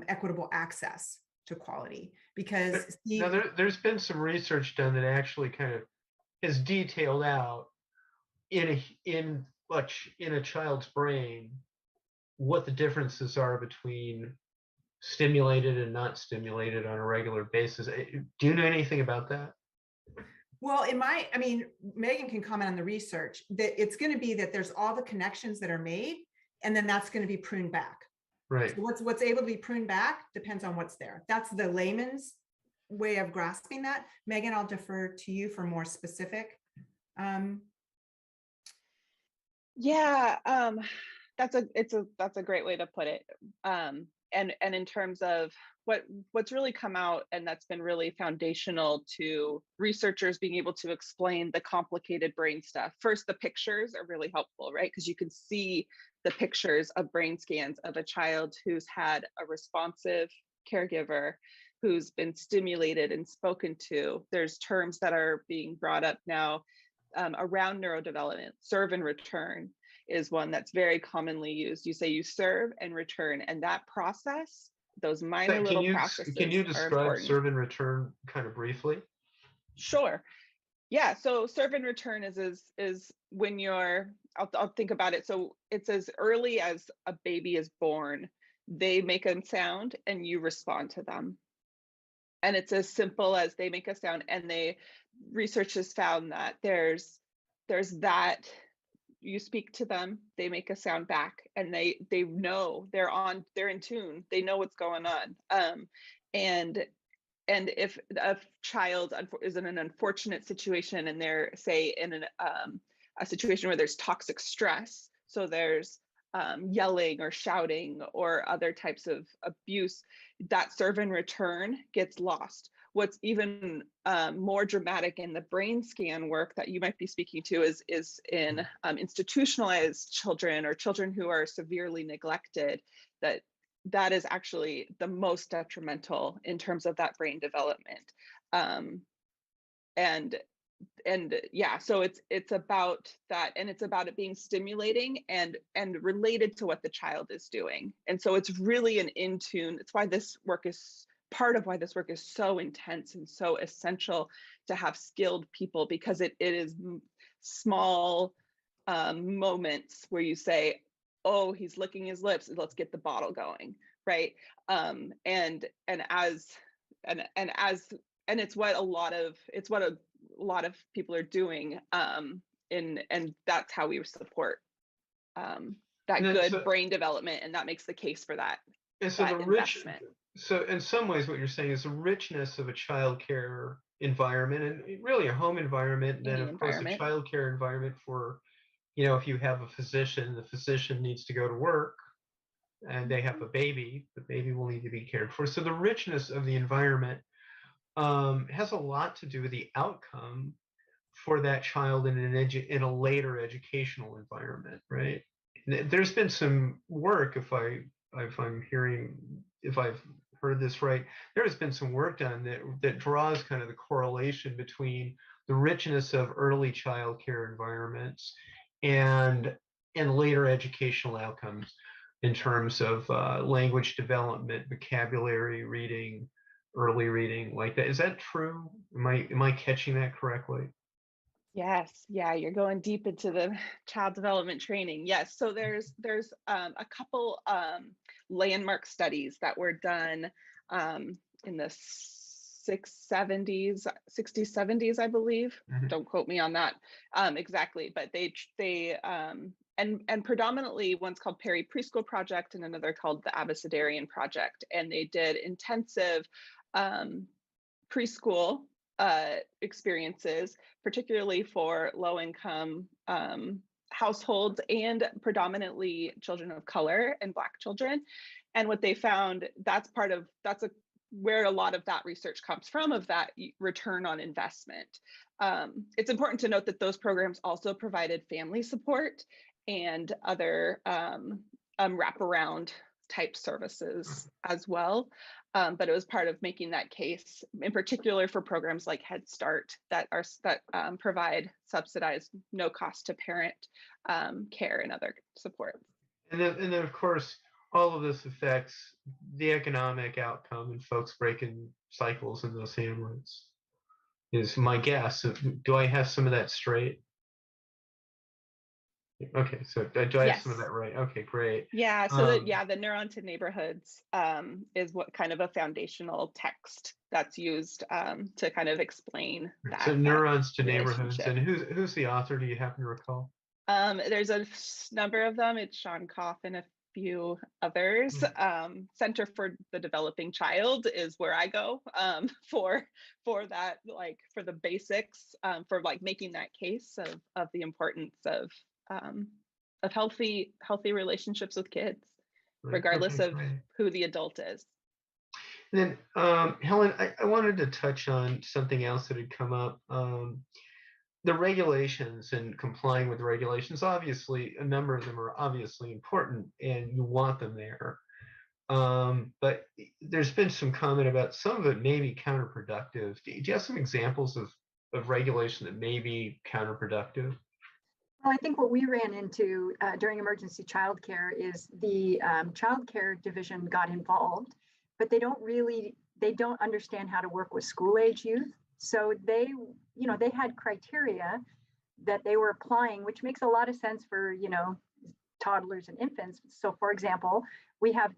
equitable access to quality. Because now there's been some research done that actually kind of has detailed out in a child's brain what the differences are between stimulated and not stimulated on a regular basis. Do you know anything about that? Well, I mean, Megan can comment on the research, that it's going to be that there's all the connections that are made, and then that's going to be pruned back. Right. So what's able to be pruned back depends on what's there. That's the layman's way of grasping that. Megan, I'll defer to you for more specific. Yeah, that's a great way to put it. And in terms of what's really come out, and that's been really foundational to researchers being able to explain the complicated brain stuff. First, the pictures are really helpful, right? Because you can see the pictures of brain scans of a child who's had a responsive caregiver, who's been stimulated and spoken to. There's terms that are being brought up now around neurodevelopment. Serve and return is one that's very commonly used. You say you serve and return, and that process, those minor little processes. Can you describe serve and return kind of briefly? Sure. Yeah. So serve and return is when you're, I'll think about it. So it's as early as a baby is born, they make a sound and you respond to them. And it's as simple as they make a sound, and research has found that there's that you speak to them, they make a sound back, and they know they're in tune, they know what's going on. And if a child is in an unfortunate situation and they're, say, in a situation where there's toxic stress, so there's yelling or shouting or other types of abuse, that serve and return gets lost. What's even more dramatic in the brain scan work that you might be speaking to is in institutionalized children or children who are severely neglected, that is actually the most detrimental in terms of that brain development. And yeah, so it's about that, and it's about it being stimulating and related to what the child is doing. And so it's really an in tune. It's why this work is part of why this work is so intense and so essential to have skilled people, because it is small moments where you say, oh, he's licking his lips, let's get the bottle going, right? And it's what a lot of people are doing, and that's how we support that good brain development, and that makes the case for that. And so that the investment. So in some ways, what you're saying is the richness of a childcare environment, and really a home environment, and then of course a childcare environment for, if you have a physician, the physician needs to go to work, and they have a baby, the baby will need to be cared for. So the richness of the environment has a lot to do with the outcome for that child in a later educational environment, right? There's been some work, if I've heard this right, there has been some work done that draws kind of the correlation between the richness of early childcare environments and later educational outcomes in terms of language development, vocabulary, reading, early reading, like that. Is that true? Am I catching that correctly? Yes, yeah, you're going deep into the child development training. Yes, so there's a couple landmark studies that were done in the 60s, 70s, I believe. Mm-hmm. Don't quote me on that exactly, but they and predominantly one's called Perry Preschool Project and another called the Abecedarian Project, and they did intensive preschool experiences, particularly for low-income households and predominantly children of color and Black children. And what they found, where a lot of that research comes from, of that return on investment. It's important to note that those programs also provided family support and other wraparound type services as well. But it was part of making that case, in particular for programs like Head Start that provide subsidized, no cost to parent care and other support. And then of course, all of this affects the economic outcome and folks breaking cycles in those hamlets, is my guess. Do I have some of that straight? Okay, so do I have some of that right? Okay, great. Yeah, so the Neuron to Neighborhoods is what kind of a foundational text that's used to kind of explain that. So Neurons to Neighborhoods, and who's the author? Do you happen to recall? There's a number of them. It's Sean Koff and a few others. Center for the Developing Child is where I go for that, like for the basics, for like making that case of the importance of healthy relationships with kids, regardless of who the adult is. And then, Helen, I wanted to touch on something else that had come up. The regulations and complying with the regulations, obviously, a number of them are obviously important and you want them there. But there's been some comment about some of it may be counterproductive. Do you have some examples of regulation that may be counterproductive? Well, I think what we ran into during emergency childcare is the childcare division got involved, but they don't understand how to work with school age youth. So they had criteria that they were applying, which makes a lot of sense for, toddlers and infants. So for example, we have,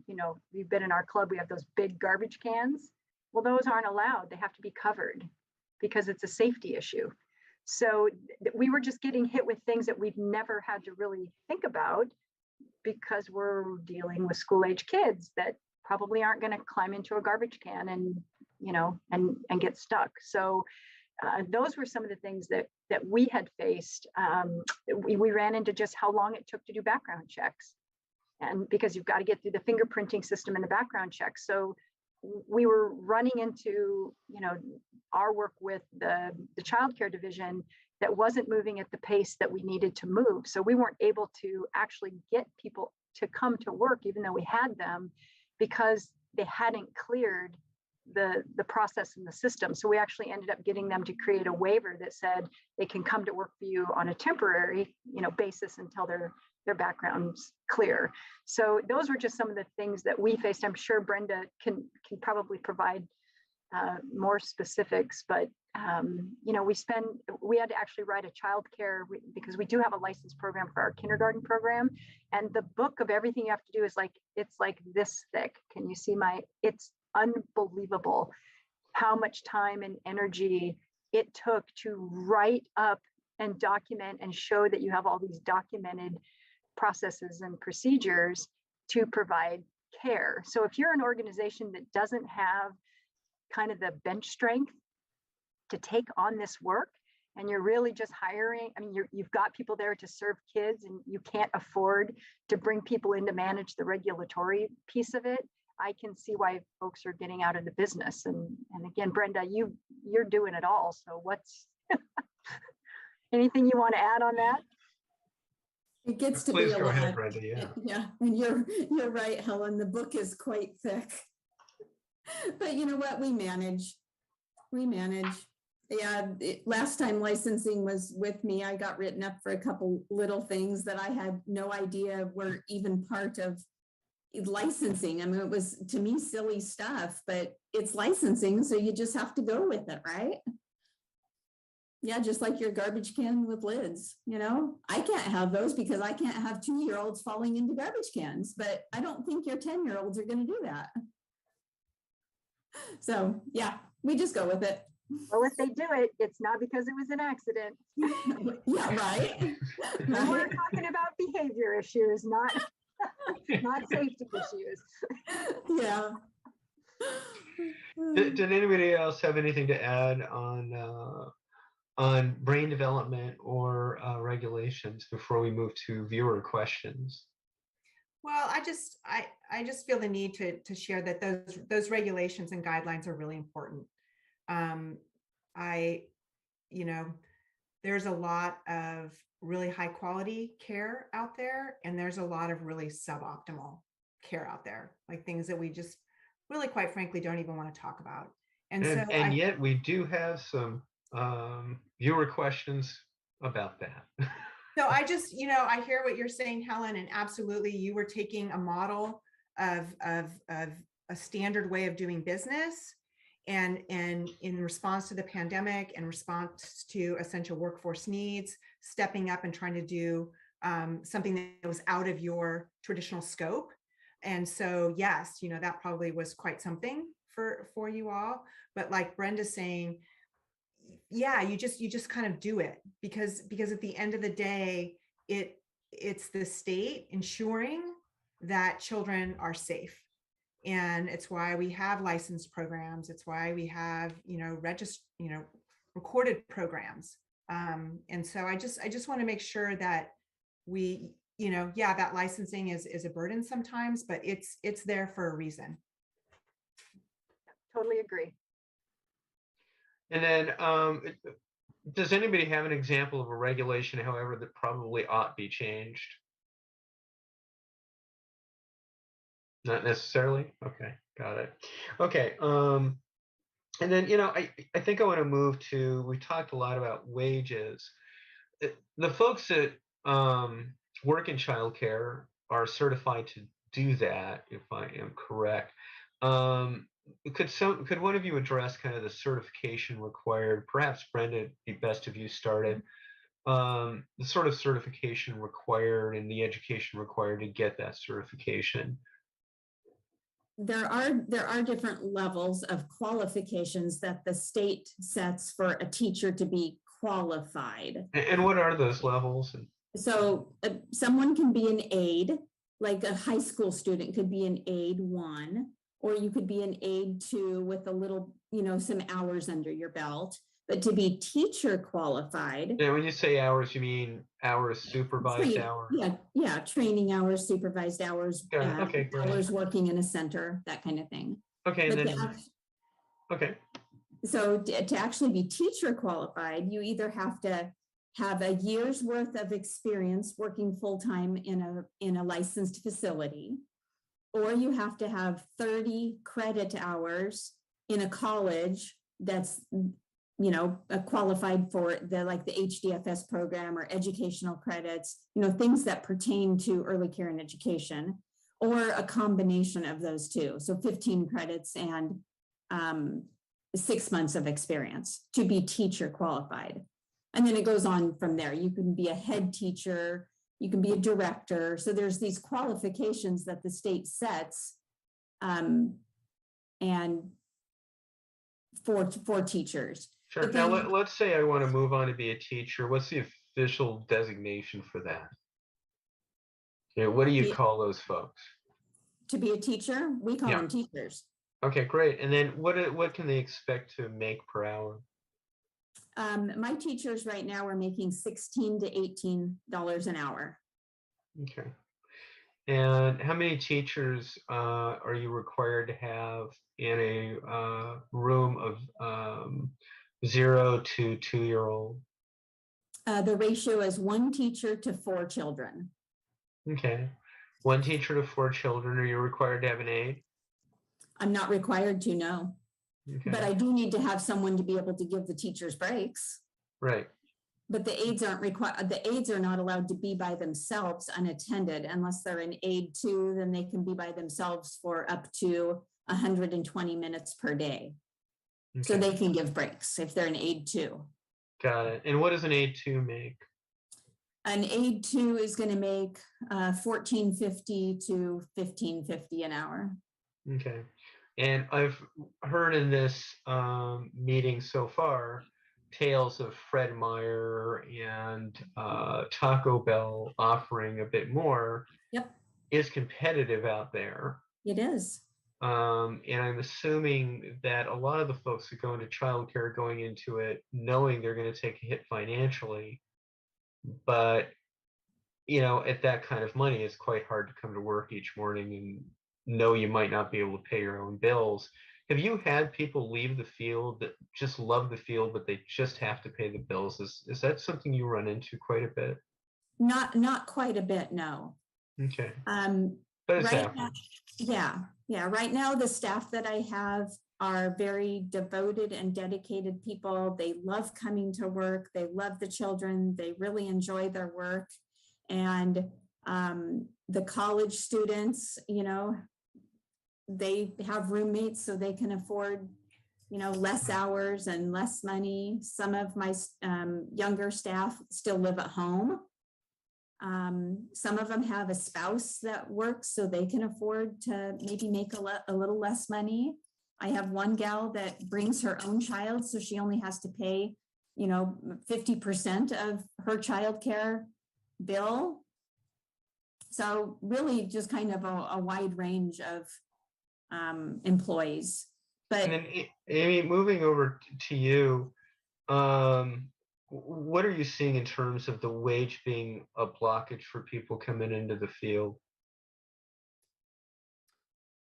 we've been in our club, we have those big garbage cans. Well, those aren't allowed. They have to be covered because it's a safety issue. So we were just getting hit with things that we've never had to really think about because we're dealing with school age kids that probably aren't going to climb into a garbage can and, and get stuck. So those were some of the things that we had faced. We ran into just how long it took to do background checks. And because you've got to get through the fingerprinting system and the background check. So we were running into, our work with the childcare division that wasn't moving at the pace that we needed to move. So we weren't able to actually get people to come to work, even though we had them, because they hadn't cleared the process in the system. So we actually ended up getting them to create a waiver that said they can come to work for you on a temporary, basis until their background's clear. So those were just some of the things that we faced. I'm sure Brenda can probably provide more specifics, but we had to actually write a childcare because we do have a license program for our kindergarten program, and the book of everything you have to do is it's like this thick. Can you see it's unbelievable how much time and energy it took to write up and document and show that you have all these documented processes and procedures to provide care. So if you're an organization that doesn't have kind of the bench strength to take on this work, and you're really just hiring, you've got people there to serve kids and you can't afford to bring people in to manage the regulatory piece of it, I can see why folks are getting out of the business. And again, Brenda, you're doing it all. So what's anything you want to add on that? It gets to Please be a go lot. ahead, Brenda. Yeah. Yeah, and you're right, Helen. The book is quite thick. But you know what? We manage. Yeah, last time licensing was with me, I got written up for a couple little things that I had no idea were even part of licensing. It was, to me, silly stuff, but it's licensing, so you just have to go with it, right? Yeah, just like your garbage can with lids, I can't have those because I can't have 2-year-olds falling into garbage cans, but I don't think your 10-year-olds are going to do that. So yeah, we just go with it. Well, if they do it, it's not because it was an accident. Yeah, right. Right. We're talking about behavior issues, not safety issues. Yeah. Did anybody else have anything to add on brain development or regulations before we move to viewer questions? Well, I just feel the need to share that those regulations and guidelines are really important. There's a lot of really high quality care out there, and there's a lot of really suboptimal care out there, like things that we just really, quite frankly, don't even want to talk about. And yet we do have some viewer questions about that. So I just, I hear what you're saying, Helen, and absolutely, you were taking a model of a standard way of doing business, and in response to the pandemic, and response to essential workforce needs, stepping up and trying to do something that was out of your traditional scope. And so, yes, that probably was quite something for you all. But like Brenda's saying, yeah, you just kind of do it because at the end of the day, it's the state ensuring that children are safe. And it's why we have licensed programs. It's why we have, recorded programs. And so I just want to make sure that we, that licensing is a burden sometimes, but it's there for a reason. Totally agree. And then, does anybody have an example of a regulation, however, that probably ought to be changed? Not necessarily? Okay, got it. Okay, and then, I think I want to move to, we talked a lot about wages. The folks that work in childcare are certified to do that, if I am correct. Could one of you address kind of the certification required? Perhaps Brenda, it'd be best if you started. The sort of certification required and the education required to get that certification. There are different levels of qualifications that the state sets for a teacher to be qualified. And what are those levels? So someone can be an aide, like a high school student could be an aide 1, or you could be an aide 2 with a little, some hours under your belt. But to be teacher qualified. Yeah, when you say hours, you mean hours, supervised hours? Yeah, training hours, supervised hours, Okay, great. hours working in a center, that kind of thing. Okay, But and then, okay. So to actually be teacher qualified, you either have to have a year's worth of experience working full-time in a licensed facility, or you have to have 30 credit hours in a college that's qualified for the HDFS program or educational credits, things that pertain to early care and education, or a combination of those two. So 15 credits and 6 months of experience to be teacher qualified. And then it goes on from there. You can be a head teacher, you can be a director. So there's these qualifications that the state sets and for teachers. Sure. Now, let's say I want to move on to be a teacher. What's the official designation for that? What do you call those folks? To be a teacher, we call them teachers. Okay, great. And then what can they expect to make per hour? My teachers right now are making $16 to $18 an hour. Okay. And how many teachers are you required to have in a room of 0 to 2-year-old? The ratio is 1 teacher to 4 children. Okay. 1 teacher to 4 children. Are you required to have an aide? I'm not required to, no. Okay. But I do need to have someone to be able to give the teachers breaks. Right. But the aides aren't required. The aides are not allowed to be by themselves unattended unless they're an aide 2, then they can be by themselves for up to 120 minutes per day. Okay. So they can give breaks if they're an aide 2. Got it. And what does an aide 2 make? An aide 2 is going to make $14.50 to $15.50 an hour. Okay. And I've heard in this meeting so far tales of Fred Meyer and Taco Bell offering a bit more. Yep. Is competitive out there. It is. And I'm assuming that a lot of the folks who go into childcare are going into it knowing they're going to take a hit financially. But, at that kind of money, it's quite hard to come to work each morning and know you might not be able to pay your own bills. Have you had people leave the field that just love the field, but they just have to pay the bills? Is that something you run into quite a bit? Not quite a bit, no. Okay. But it's happening. Yeah. Right now, the staff that I have are very devoted and dedicated people. They love coming to work. They love the children. They really enjoy their work. And the college students, they have roommates so they can afford, less hours and less money. Some of my younger staff still live at home. Some of them have a spouse that works so they can afford to maybe make a little less money. I have one gal that brings her own child, so she only has to pay, 50% of her childcare bill. So really just kind of a wide range of employees. But and then, Amy, moving over to you, what are you seeing in terms of the wage being a blockage for people coming into the field?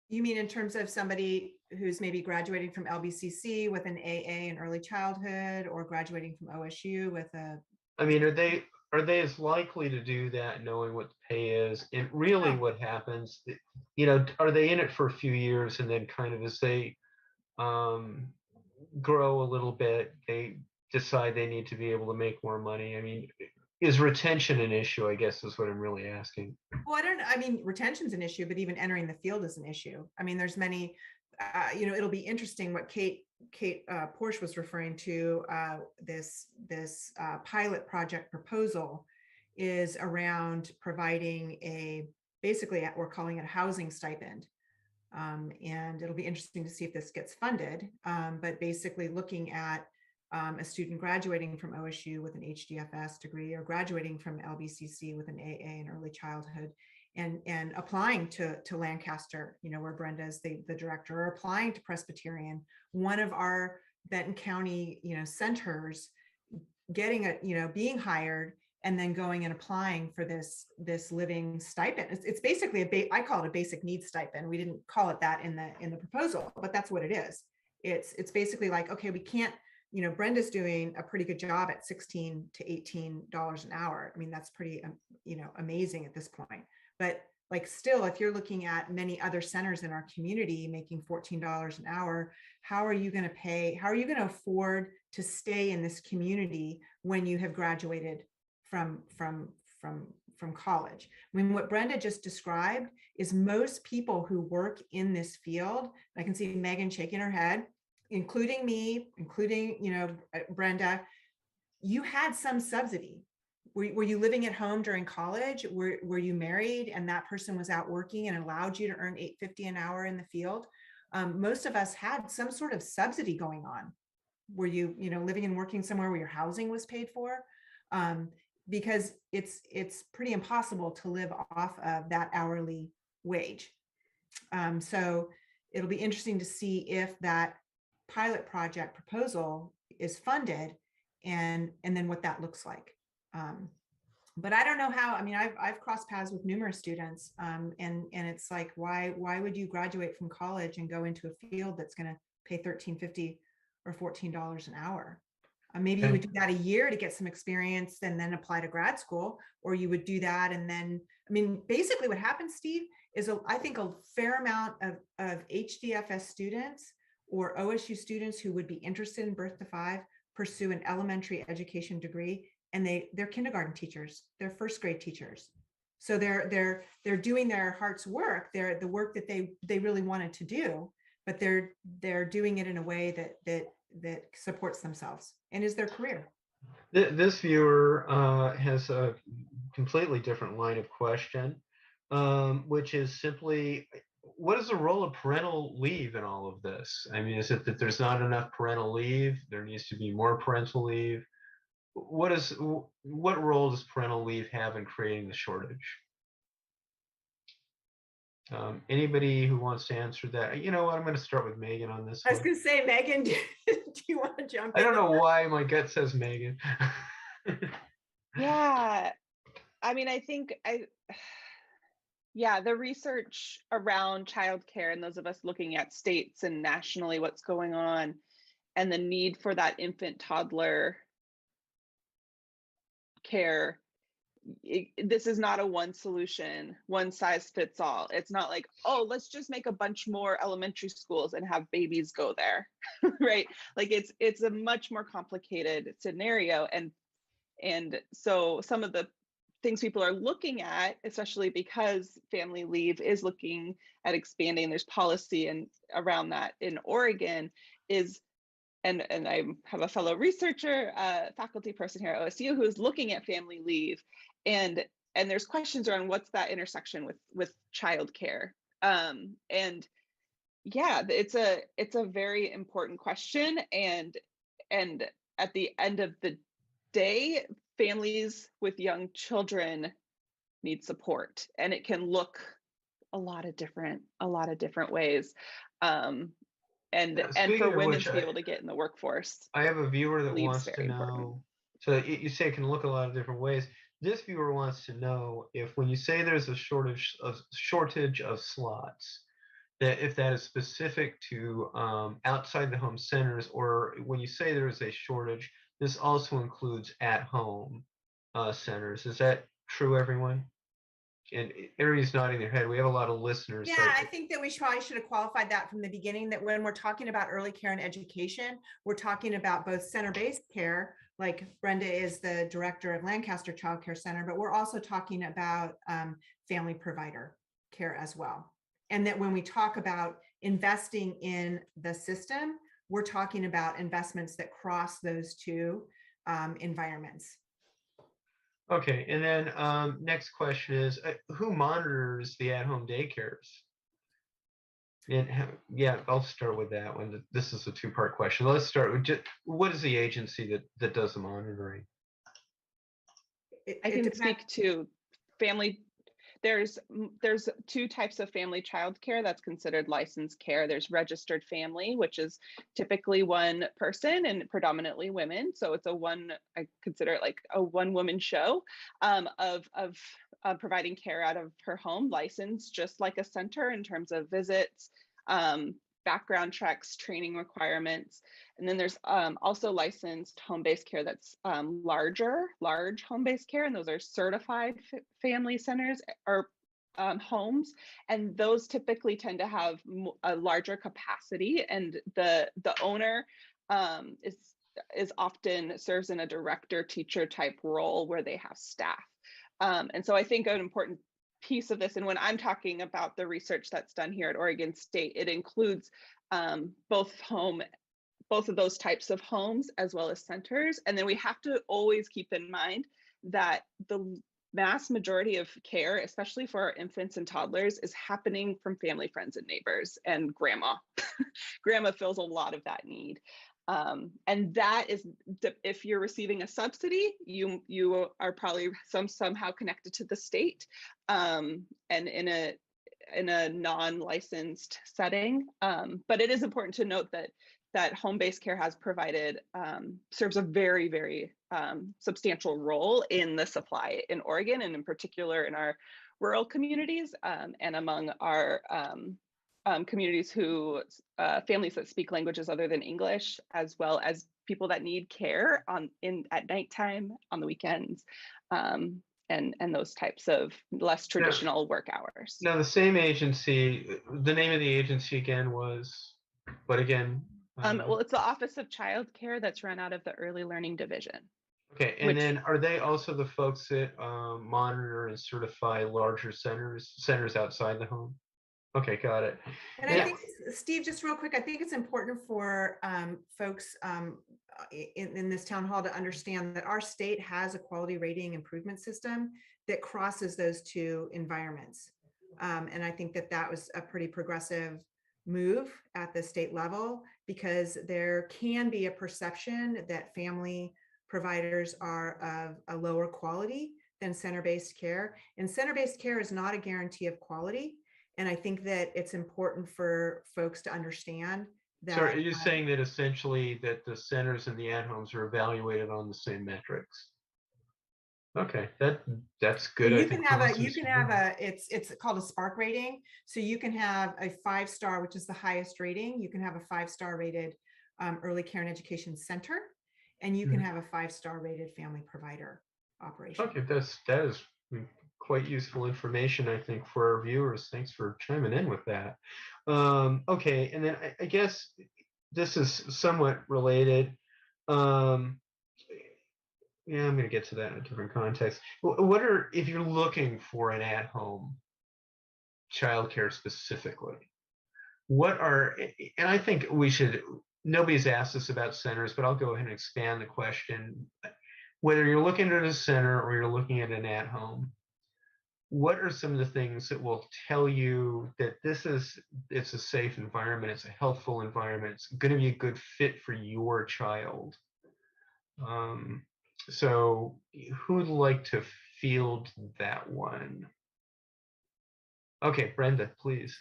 You mean in terms of somebody who's maybe graduating from LBCC with an AA in early childhood, or graduating from OSU with a... I mean, are they as likely to do that knowing what the pay is? And really what happens, are they in it for a few years and then kind of as they grow a little bit, they decide they need to be able to make more money? I mean, is retention an issue, I guess is what I'm really asking. Well, retention's an issue, but even entering the field is an issue. I mean, there's many, it'll be interesting what Kate Porsche was referring to. This pilot project proposal is around providing basically we're calling it a housing stipend. And it'll be interesting to see if this gets funded, but basically looking at a student graduating from OSU with an HDFS degree or graduating from LBCC with an AA in early childhood and applying to Lancaster, where Brenda is the director, or applying to Presbyterian, one of our Benton County, centers, getting being hired and then going and applying for this living stipend. It's basically I call it a basic needs stipend. We didn't call it that in the proposal, but that's what it is. It's basically like, okay, we can't, Brenda's doing a pretty good job at $16 to $18 an hour. I mean, that's pretty, amazing at this point. But like still, if you're looking at many other centers in our community making $14 an hour, how are you going to pay? How are you going to afford to stay in this community when you have graduated from college? I mean, what Brenda just described is most people who work in this field. I can see Megan shaking her head, including me, including, Brenda, you had some subsidy. Were you living at home during college? Were you married and that person was out working and allowed you to earn $8.50 an hour in the field? Most of us had some sort of subsidy going on. Were you, living and working somewhere where your housing was paid for? Because it's pretty impossible to live off of that hourly wage. So it'll be interesting to see if that pilot project proposal is funded and then what that looks like. But I don't know how. I mean, I've crossed paths with numerous students, and it's like, why would you graduate from college and go into a field that's going to pay $13.50 or $14 an hour? Maybe you would do that a year to get some experience and then apply to grad school, or you would do that and then, I mean, basically what happens, Steve, is I think a fair amount of HDFS students or OSU students who would be interested in birth to 5 pursue an elementary education degree, and they're kindergarten teachers, they're first grade teachers. So they're doing their heart's work. They're the work that they really wanted to do, but they're doing it in a way that supports themselves and is their career. This viewer has a completely different line of question, which is simply, what is the role of parental leave in all of this? I mean, is it that there's not enough parental leave? There needs to be more parental leave? What role does parental leave have in creating the shortage? Anybody who wants to answer that? You know what? I'm going to start with Megan on this I was one. going to say, Megan, do you want to jump in? I don't know why my gut says Megan. Yeah, I mean, the research around childcare and those of us looking at states and nationally what's going on and the need for that infant toddler care, this is not a one solution, one size fits all. It's not like, oh, let's just make a bunch more elementary schools and have babies go there, right? Like it's a much more complicated scenario. And so some of the things people are looking at, especially because family leave is looking at expanding, there's policy and around that in Oregon, is and I have a fellow researcher, faculty person here at OSU who is looking at family leave, and there's questions around what's that intersection with childcare, and yeah, it's a very important question, and at the end of the day, families with young children need support, and it can look a lot of different ways. And for women to be able to get in the workshortage. I have a viewer that leave's wants to very know. important. So you say it can look a lot of different ways. This viewer wants to know if, when you say there's a shortage of slots, that if that is specific to outside the home centers, or when you say there is a shortage, this also includes at-home centers. Is that true, everyone? And everybody's nodding their head. We have a lot of listeners. Yeah, so I think that we probably should have qualified that from the beginning, that when we're talking about early care and education, we're talking about both center-based care, like Brenda is the director of Lancaster Child Care Center, but we're also talking about family provider care as well. And that when we talk about investing in the system, we're talking about investments that cross those two environments. Okay, and then next question is, who monitors the at-home daycares? Yeah, I'll start with that one. This is a two-part question. Let's start with just what is the agency that does the monitoring? I can speak to family. There's two types of family child care that's considered licensed care. There's registered family, which is typically one person and predominantly women. So it's I consider it like a one-woman show of providing care out of her home, licensed just like a center in terms of visits, background checks, training requirements. And then there's also licensed home-based care that's large home-based care, and those are certified family centers or homes, and those typically tend to have a larger capacity, and the owner is often serves in a director teacher type role where they have staff. And so I think an important piece of this, and when I'm talking about the research that's done here at Oregon State, it includes both of those types of homes as well as centers. And then we have to always keep in mind that the vast majority of care, especially for our infants and toddlers, is happening from family, friends, and neighbors, and grandma. Grandma fills a lot of that need. And that is, if you're receiving a subsidy, you are probably somehow connected to the state, and in a non-licensed setting. But it is important to note that home-based care has provided, serves a very, very substantial role in the supply in Oregon, and in particular in our rural communities, and among our communities who, families that speak languages other than English, as well as people that need care at nighttime, on the weekends, and those types of less traditional work hours. Now, the same agency, the name of the agency again was, what again? Well, it's the Office of Child Care that's run out of the Early Learning Division. Okay, and then are they also the folks that monitor and certify larger centers outside the home? Okay, got it. And I think, Steve, just real quick, I think it's important for folks in this town hall to understand that our state has a quality rating improvement system that crosses those two environments. And I think that was a pretty progressive move at the state level, because there can be a perception that family providers are of a lower quality than center-based care. And center-based care is not a guarantee of quality. And I think that it's important for folks to understand that. So are you saying that essentially that the centers and the at-homes are evaluated on the same metrics? Okay, that's good. You can have it's called a Spark rating. So you can have a 5-star, which is the highest rating. You can have a 5-star rated early care and education center, and you can have a 5-star rated family provider operation. Okay, that is quite useful information, I think, for our viewers. Thanks for chiming in with that. Okay, and then I guess this is somewhat related. Yeah, I'm going to get to that in a different context. If you're looking for an at-home childcare specifically, and I think nobody's asked us about centers, but I'll go ahead and expand the question. Whether you're looking at a center or you're looking at an at-home, what are some of the things that will tell you that it's a safe environment, it's a healthful environment, it's going to be a good fit for your child? So who'd like to field that one? Okay, Brenda, please.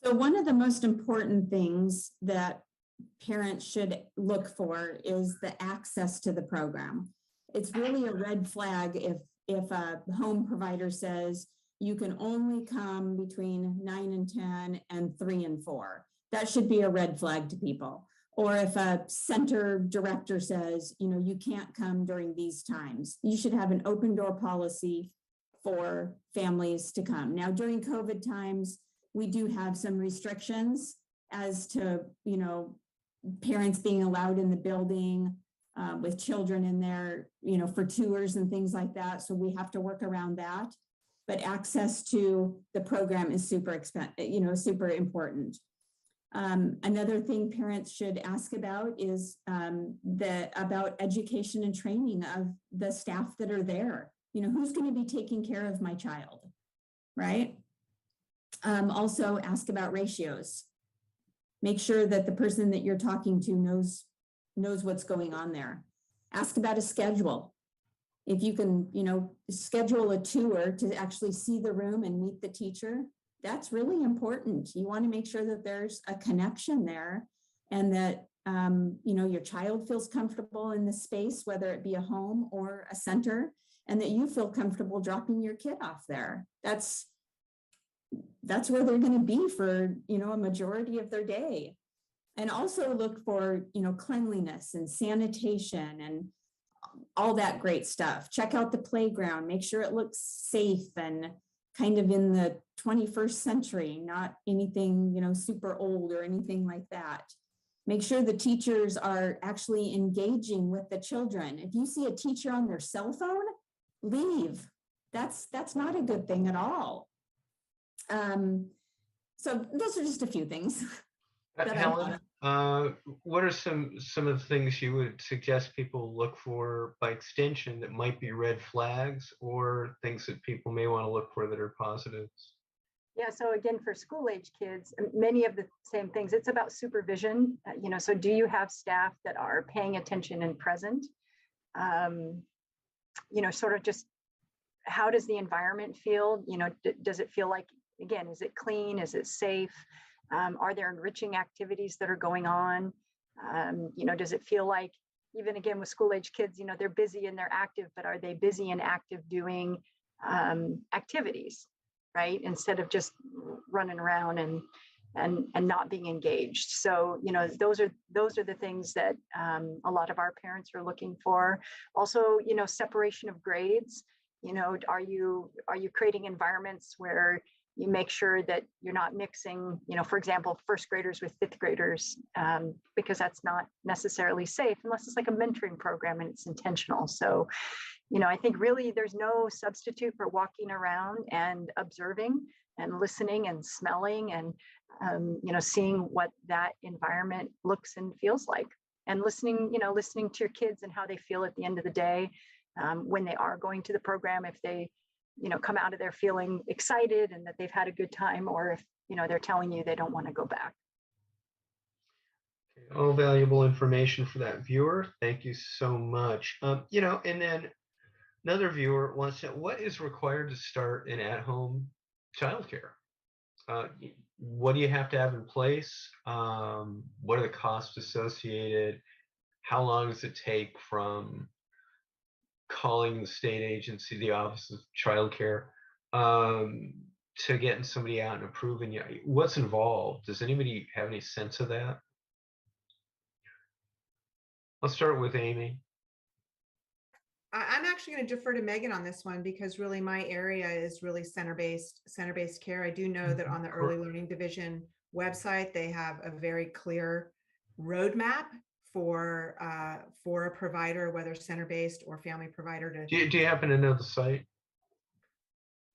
So one of the most important things that parents should look for is the access to the program. It's really a red flag if a home provider says you can only come between 9 and 10 and 3 and 4. That should be a red flag to people. Or if a center director says, you can't come during these times, you should have an open door policy for families to come. Now, during COVID times, we do have some restrictions as to, parents being allowed in the building with children in there, for tours and things like that. So we have to work around that. But access to the program is super important. Another thing parents should ask about is about education and training of the staff that are there. Who's going to be taking care of my child, right? Also ask about ratios. Make sure that the person that you're talking to knows what's going on there. Ask about a schedule. If you can, schedule a tour to actually see the room and meet the teacher, that's really important. You want to make sure that there's a connection there and that, your child feels comfortable in the space, whether it be a home or a center, and that you feel comfortable dropping your kid off there. That's where they're going to be for, a majority of their day. And also look for, cleanliness and sanitation and all that great stuff. Check out the playground, make sure it looks safe and kind of in the 21st century, not anything, super old or anything like that. Make sure the teachers are actually engaging with the children. If you see a teacher on their cell phone, leave. That's not a good thing at all. So those are just a few things. Helen, what are some of the things you would suggest people look for by extension that might be red flags, or things that people may want to look for that are positives? Yeah, so again, for school age kids, many of the same things. It's about supervision. So do you have staff that are paying attention and present? Sort of just how does the environment feel? Does it feel like, again, is it clean? Is it safe? Are there enriching activities that are going on? Does it feel like, even again with school age kids, they're busy and they're active, but are they busy and active doing activities, right? Instead of just running around and not being engaged. So, those are the things that a lot of our parents are looking for. Also, separation of grades. Are you creating environments where you make sure that you're not mixing, for example, first graders with fifth graders, because that's not necessarily safe unless it's like a mentoring program and it's intentional. So, I think really there's no substitute for walking around and observing and listening and smelling and, seeing what that environment looks and feels like, and listening to your kids and how they feel at the end of the day, when they are going to the program, if they come out of there feeling excited and that they've had a good time, or if, they're telling you they don't want to go back. All valuable information for that viewer. Thank you so much. And then another viewer wants to know, what is required to start an at-home childcare? What do you have to have in place? What are the costs associated? How long does it take from calling the state agency, the Office of Childcare, to getting somebody out and approving you? What's involved? Does anybody have any sense of that? I'll start with Amy. I'm actually going to defer to Megan on this one, because really my area is really center-based care. I do know that on the Early Learning Division website, they have a very clear roadmap for a provider, whether center-based or family provider. Do you happen to know the site?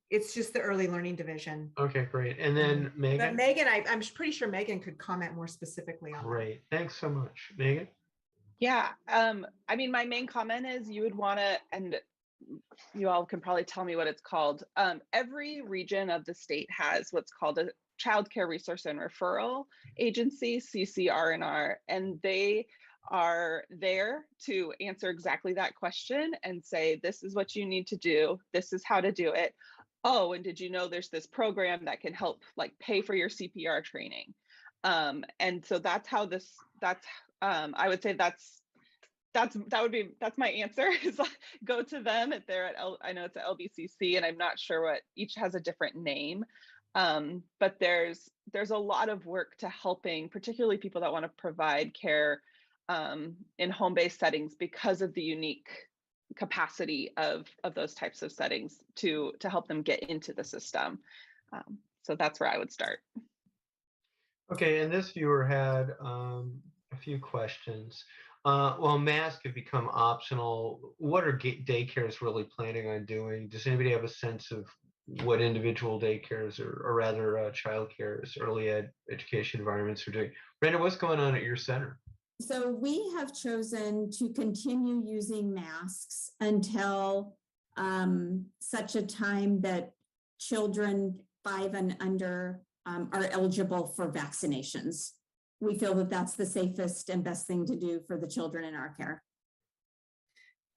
It's just the Early Learning Division. Okay, great. And then Megan? But Megan, I'm pretty sure Megan could comment more specifically on that. Great. Thanks so much. Megan? Yeah, my main comment is you would want to, and you all can probably tell me what it's called. Every region of the state has what's called a Childcare Resource and Referral Agency, CCR&R, and they are there to answer exactly that question and say, this is what you need to do. This is how to do it. Oh, and did you know there's this program that can help pay for your CPR training? And so that's how I would say that's my answer, is go to them if they're I know it's at LBCC, and I'm not sure what, each has a different name. But there's a lot of work to helping, particularly people that want to provide care in home-based settings, because of the unique capacity of those types of settings to help them get into the system. So that's where I would start. Okay, and this viewer had a few questions. Well, masks have become optional. What are daycares really planning on doing? Does anybody have a sense of what individual daycares or rather childcares, early education environments are doing? Brenda, what's going on at your center? So we have chosen to continue using masks until such a time that children 5 and under are eligible for vaccinations. We feel that that's the safest and best thing to do for the children in our care.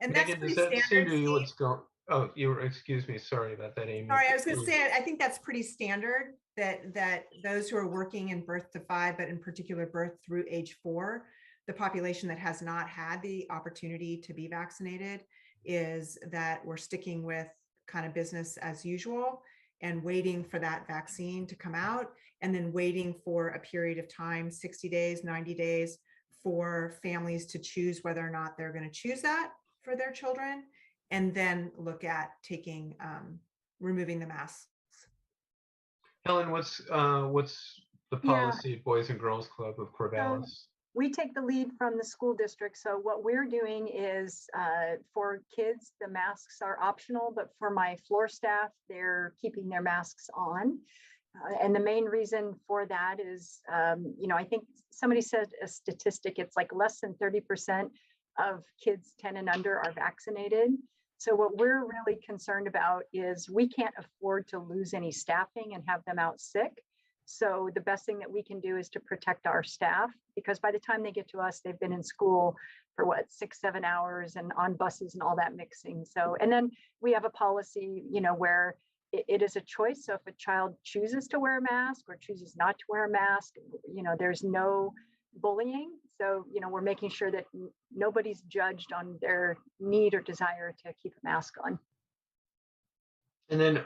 And that's Megan, pretty does that seem standard. to you Steve. what's going? Oh, you were, excuse me, sorry about that, Amy. Sorry, I was going to say, I think that's pretty standard that those who are working in birth to 5, but in particular birth through age 4, the population that has not had the opportunity to be vaccinated, is that we're sticking with kind of business as usual and waiting for that vaccine to come out, and then waiting for a period of time, 60 days, 90 days, for families to choose whether or not they're going to choose that for their children, and then look at taking, removing the masks. Helen, what's the Yeah. policy at Boys and Girls Club of Corvallis? We take the lead from the school district. So what we're doing is for kids, the masks are optional, but for my floor staff, they're keeping their masks on. And the main reason for that is, I think somebody said a statistic, it's like less than 30% of kids 10 and under are vaccinated. So what we're really concerned about is we can't afford to lose any staffing and have them out sick. So the best thing that we can do is to protect our staff, because by the time they get to us, they've been in school for 6-7 hours and on buses and all that mixing. So, and then we have a policy, where it is a choice. So if a child chooses to wear a mask or chooses not to wear a mask, there's no bullying. So, we're making sure that nobody's judged on their need or desire to keep a mask on. And then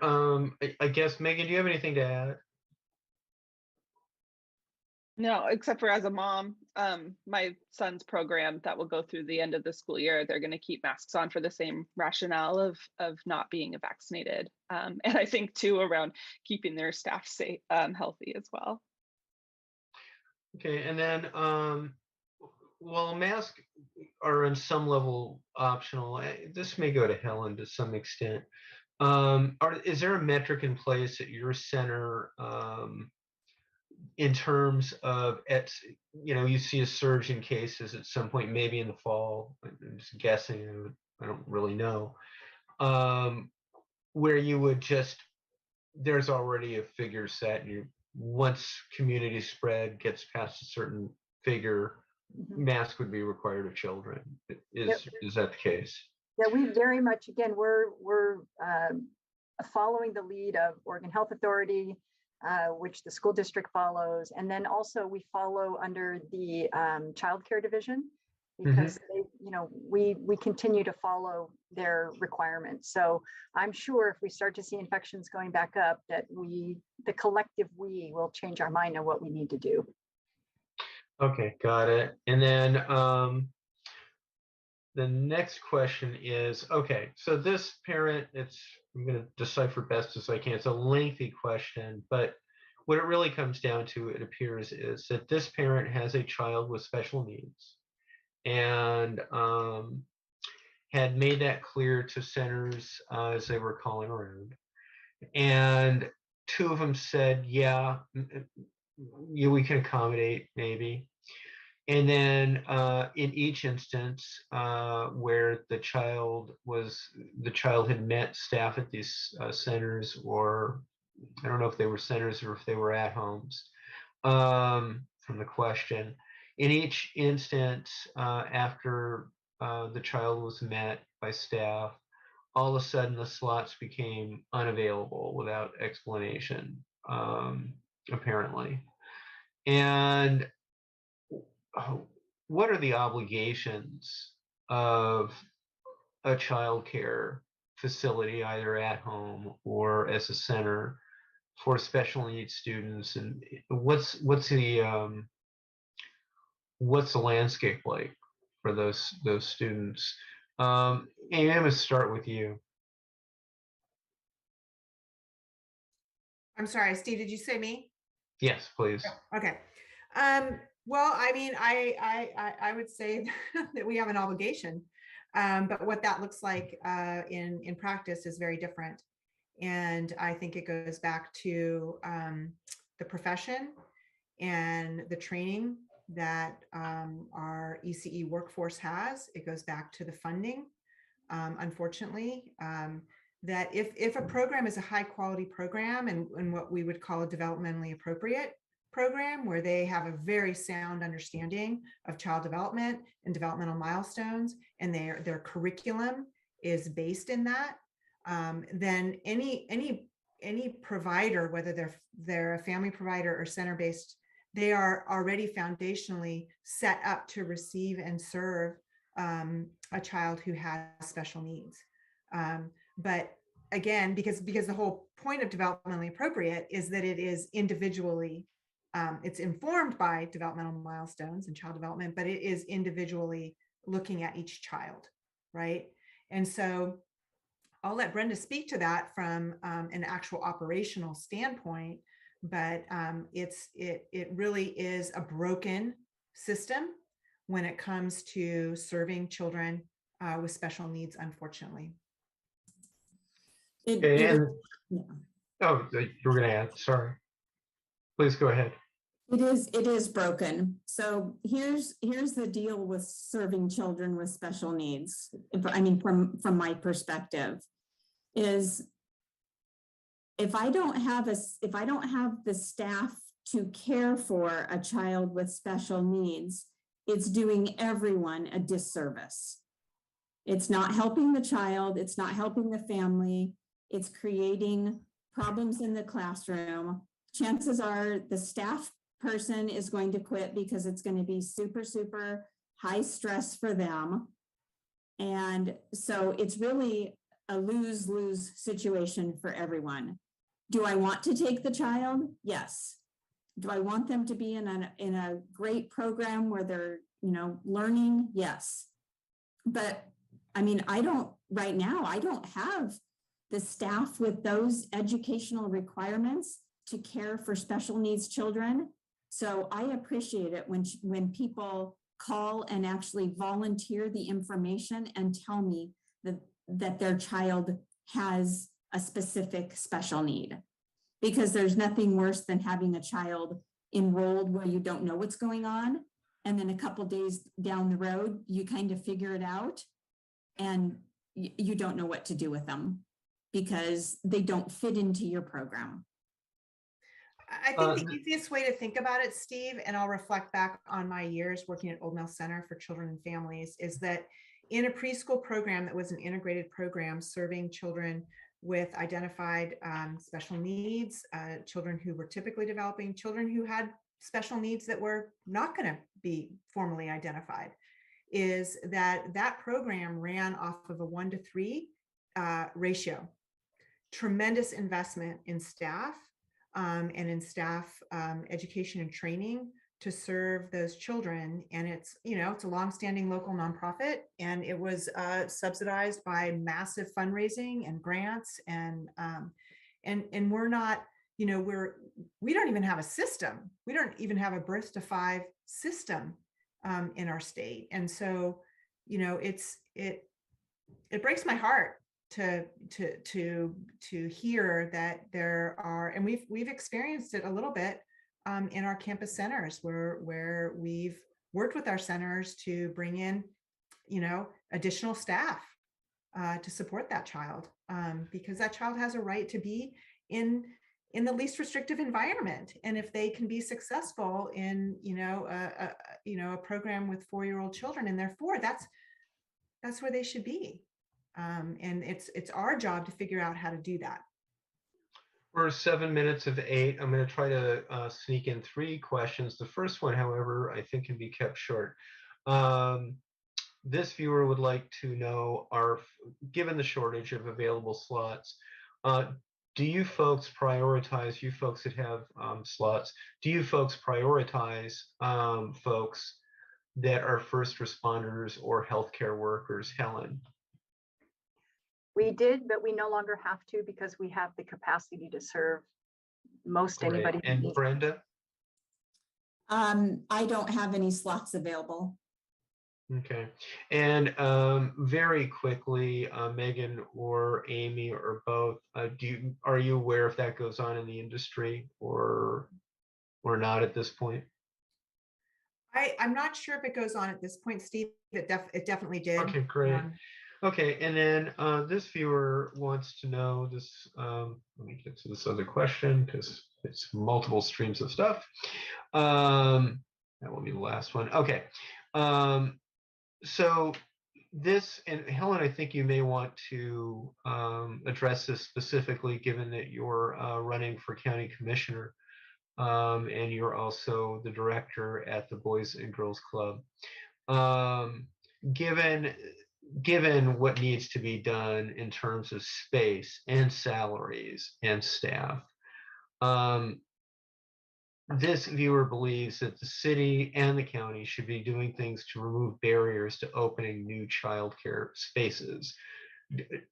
I guess, Megan, do you have anything to add? No, except for as a mom, my son's program that will go through the end of the school year, they're going to keep masks on for the same rationale of not being vaccinated. And I think too, around keeping their staff safe, healthy as well. Okay, and then while masks are on some level optional, this may go to Helen to some extent. Is there a metric in place at your center in terms of, you see a surge in cases at some point, maybe in the fall, I'm just guessing, I don't really know, where you would there's already a figure set, and once community spread gets past a certain figure, mask would be required of children. Is that the case? Yeah, we very much, again, we're following the lead of Oregon Health Authority, which the school district follows. And then also we follow under the Childcare division, because we continue to follow their requirements. So I'm sure if we start to see infections going back up, that the collective we will change our mind on what we need to do. Okay, got it. And then the next question is, okay, so this parent, I'm going to decipher best as I can. It's a lengthy question, but what it really comes down to, it appears, is that this parent has a child with special needs and had made that clear to centers as they were calling around. And 2 of them said, yeah, we can accommodate maybe. And then in each instance where the child had met staff at these centers, or I don't know if they were centers or if they were at homes, from the question. In each instance, after the child was met by staff, all of a sudden the slots became unavailable without explanation, apparently. And what are the obligations of a childcare facility, either at home or as a center, for special needs students? And what's the landscape like for those students? Amy, I'm going to start with you. I'm sorry, Steve, did you say me? Yes, please. Okay. Well, I mean, I would say that we have an obligation, but what that looks like in practice is very different. And I think it goes back to the profession and the training that our ECE workforce has. It goes back to the funding. Unfortunately, that if a program is a high quality program and what we would call a developmentally appropriate program, where they have a very sound understanding of child development and developmental milestones, and their curriculum is based in that, then any provider, whether they're a family provider or center-based, they are already foundationally set up to receive and serve a child who has special needs. But again, because the whole point of developmentally appropriate is that it is individually, it's informed by developmental milestones and child development, but it is individually looking at each child, right? And so I'll let Brenda speak to that from an actual operational standpoint, but it really is a broken system when it comes to serving children with special needs, unfortunately. Oh, you were going to add, sorry. Please go ahead. It is broken. So here's the deal with serving children with special needs. I mean, from my perspective, is if I don't have the staff to care for a child with special needs, it's doing everyone a disservice. It's not helping the child, it's not helping the family, it's creating problems in the classroom. Chances are the staff person is going to quit because it's going to be super, super high stress for them. And so it's really a lose-lose situation for everyone. Do I want to take the child? Yes. Do I want them to be in a great program where they're, learning? Yes. But I mean, right now, I don't have the staff with those educational requirements to care for special needs children. So I appreciate it when people call and actually volunteer the information and tell me that their child has a specific special need, because there's nothing worse than having a child enrolled where you don't know what's going on. And then a couple days down the road, you kind of figure it out and you don't know what to do with them because they don't fit into your program. I think the easiest way to think about it, Steve, and I'll reflect back on my years working at Old Mill Center for Children and Families, is that in a preschool program that was an integrated program serving children with identified special needs, children who were typically developing, children who had special needs that were not going to be formally identified, is that program ran off of a 1-to-3 ratio. Tremendous investment in staff and in staff education and training to serve those children. And it's a longstanding local nonprofit, and it was subsidized by massive fundraising and grants, and we're not, we don't even have a system. We don't even have a birth to 5 system in our state. And so, it breaks my heart to hear that there are, and we've experienced it a little bit in our campus centers where we've worked with our centers to bring in, additional staff to support that child, because that child has a right to be in the least restrictive environment. And if they can be successful in, a program with 4-year-old children and they're 4, that's where they should be. And it's our job to figure out how to do that. We're 7 minutes of 8. I'm going to try to sneak in 3 questions. The first one, however, I think can be kept short. This viewer would like to know, given the shortage of available slots, do you folks prioritize, you folks that have slots, do you folks prioritize folks that are first responders or healthcare workers? Helen? We did, but we no longer have to because we have the capacity to serve most anybody. And Brenda? I don't have any slots available. Okay. And very quickly, Megan or Amy or both, are you aware if that goes on in the industry or not at this point? I'm not sure if it goes on at this point, Steve. It definitely did. Okay, great. Okay, and then this viewer wants to know this. Let me get to this other question because it's multiple streams of stuff. That will be the last one. Okay. So this, and Helen, I think you may want to address this specifically, given that you're running for county commissioner, and you're also the director at the Boys and Girls Club. Given what needs to be done in terms of space and salaries and staff, this viewer believes that the city and the county should be doing things to remove barriers to opening new childcare spaces.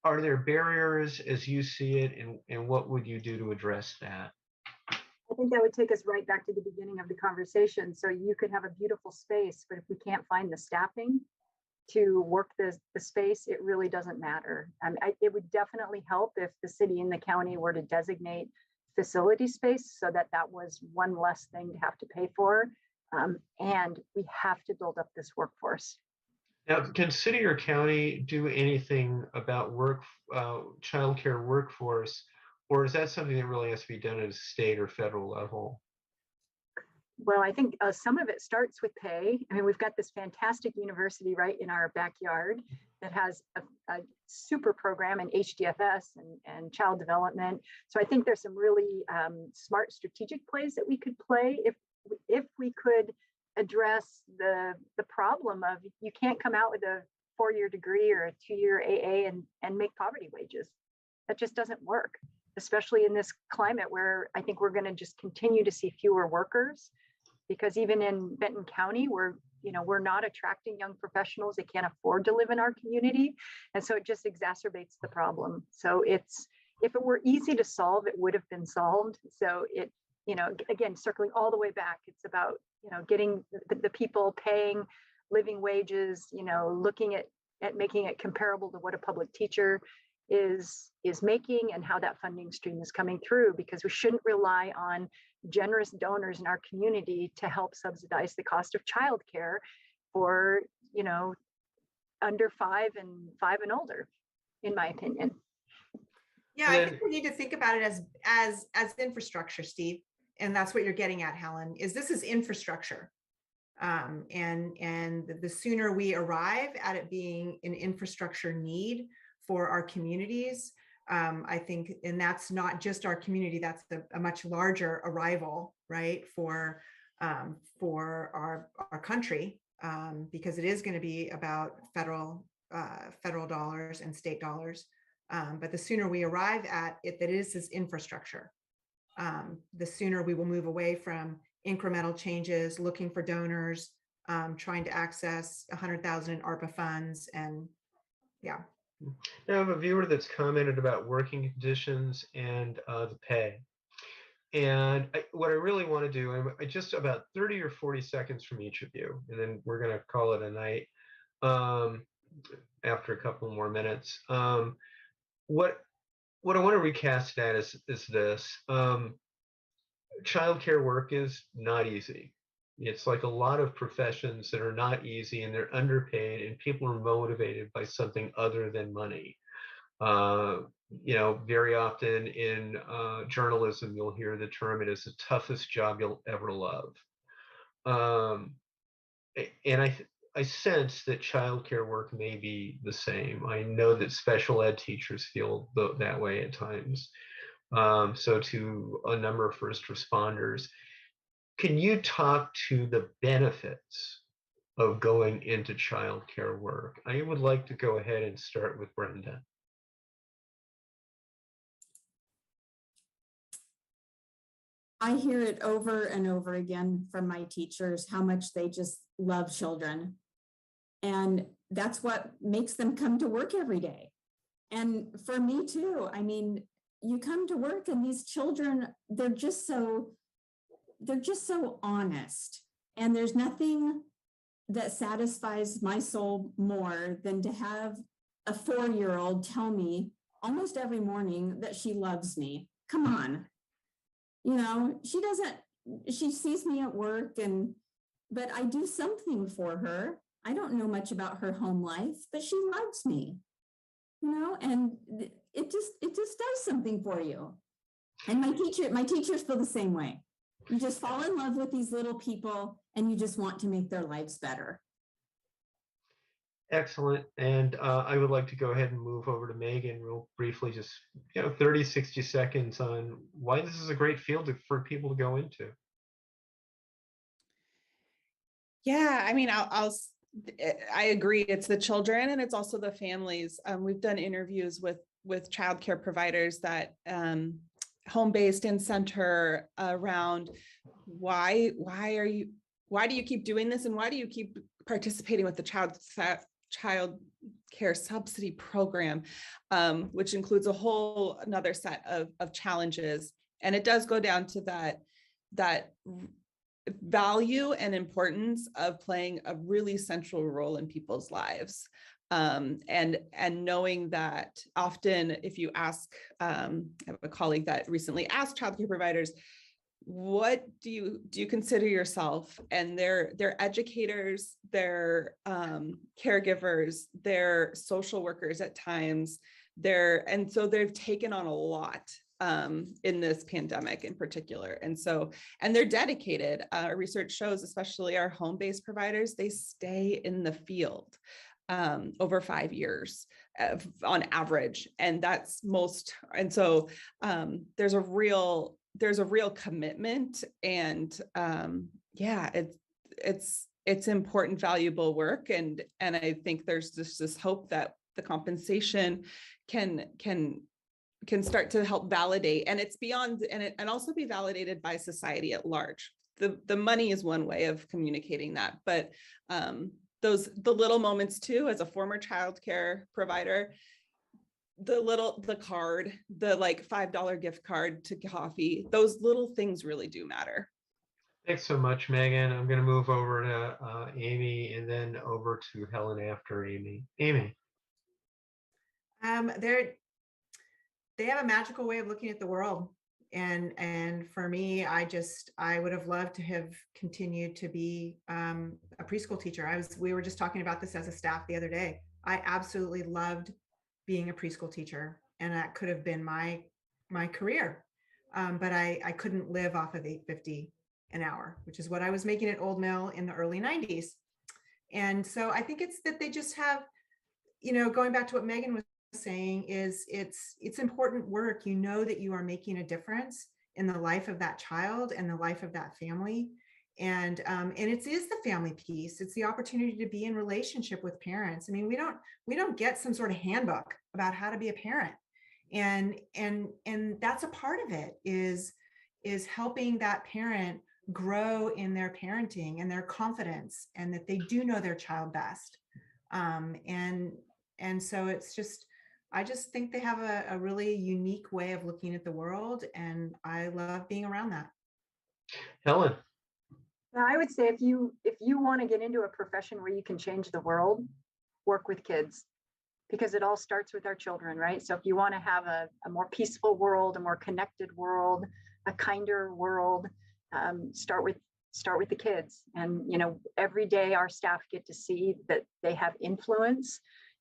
Are there barriers as you see it, and what would you do to address that? I think that would take us right back to the beginning of the conversation. So you could have a beautiful space, but if we can't find the staffing to work the space, it really doesn't matter. It would definitely help if the city and the county were to designate facility space so that that was one less thing to have to pay for. And we have to build up this workforce. Now, can city or county do anything about childcare workforce, or is that something that really has to be done at a state or federal level? Well, I think some of it starts with pay. I mean, we've got this fantastic university right in our backyard that has a super program in HDFS and child development. So I think there's some really smart strategic plays that we could play if we could address the problem of you can't come out with a 4-year degree or a 2-year AA and make poverty wages. That just doesn't work, especially in this climate where I think we're going to just continue to see fewer workers. Because even in Benton County, we're not attracting young professionals. They can't afford to live in our community. And so it just exacerbates the problem. So if it were easy to solve, it would have been solved. So again, circling all the way back, it's about, getting the people paying living wages, looking at making it comparable to what a public teacher is making and how that funding stream is coming through, because we shouldn't rely on generous donors in our community to help subsidize the cost of childcare for under 5 and older, in my opinion. Yeah, I think we need to think about it as infrastructure, Steve, and that's what you're getting at, Helen. This is infrastructure, and the sooner we arrive at it being an infrastructure need for our communities, I think, and that's not just our community, that's a much larger arrival, right, for our country, because it is going to be about federal dollars and state dollars. But the sooner we arrive at it, that is this infrastructure, the sooner we will move away from incremental changes, looking for donors, trying to access 100,000 in ARPA funds, and yeah. Now I have a viewer that's commented about working conditions and the pay. And what I really want to do, I just about 30 or 40 seconds from each of you, and then we're going to call it a night after a couple more minutes. What I want to recast that is this. Childcare work is not easy. It's like a lot of professions that are not easy, and they're underpaid, and people are motivated by something other than money. Very often in journalism, you'll hear the term, it is the toughest job you'll ever love. And I sense that childcare work may be the same. I know that special ed teachers feel that way at times. So to a number of first responders, can you talk to the benefits of going into childcare work? I would like to go ahead and start with Brenda. I hear it over and over again from my teachers, how much they just love children. And that's what makes them come to work every day. And for me too, I mean, you come to work and these children, they're just so honest. And there's nothing that satisfies my soul more than to have a 4-year-old tell me almost every morning that she loves me. Come on. She sees me at work but I do something for her. I don't know much about her home life, but she loves me. and it just does something for you. And my teachers feel the same way. You just fall in love with these little people and you just want to make their lives better. Excellent. And I would like to go ahead and move over to Megan real briefly, just 30, 60 seconds on why this is a great field for people to go into. Yeah, I mean, I agree. It's the children and it's also the families. We've done interviews with childcare providers that home-based and center around why do you keep doing this, and why do you keep participating with the child care subsidy program, which includes a whole another set of challenges. And it does go down to that value and importance of playing a really central role in people's lives. And knowing that often if you ask, I have a colleague that recently asked childcare providers, what do you consider yourself? And they're educators, they're caregivers, they're social workers at times, and so they've taken on a lot in this pandemic in particular. And they're dedicated. Our research shows, especially our home-based providers, they stay in the field over 5 years on average. And that's most. And so there's a real commitment, and it's important, valuable work. And I think there's this hope that the compensation can start to help validate, and it's beyond, and also be validated by society at large. The money is one way of communicating that, but the little moments too, as a former childcare provider, the card, the like $5 gift card to coffee, those little things really do matter. Thanks so much, Megan. I'm going to move over to Amy and then over to Helen after Amy. Amy. They have a magical way of looking at the world. And for me, I would have loved to have continued to be a preschool teacher. We were just talking about this as a staff the other day. I absolutely loved being a preschool teacher, and that could have been my career. But I couldn't live off of $8.50 an hour, which is what I was making at Old Mill in the early 90s. And so I think it's that they just have, going back to what Megan was saying, is it's important work. You know that you are making a difference in the life of that child and the life of that family. And it is the family piece. It's the opportunity to be in relationship with parents. I mean, we don't get some sort of handbook about how to be a parent. And that's a part of it, is helping that parent grow in their parenting and their confidence, and that they do know their child best. And so I just think they have a really unique way of looking at the world, and I love being around that. Helen. Now, I would say if you want to get into a profession where you can change the world, work with kids, because it all starts with our children, right? So if you want to have a more peaceful world, a more connected world, a kinder world, start with the kids. And every day our staff get to see that they have influence.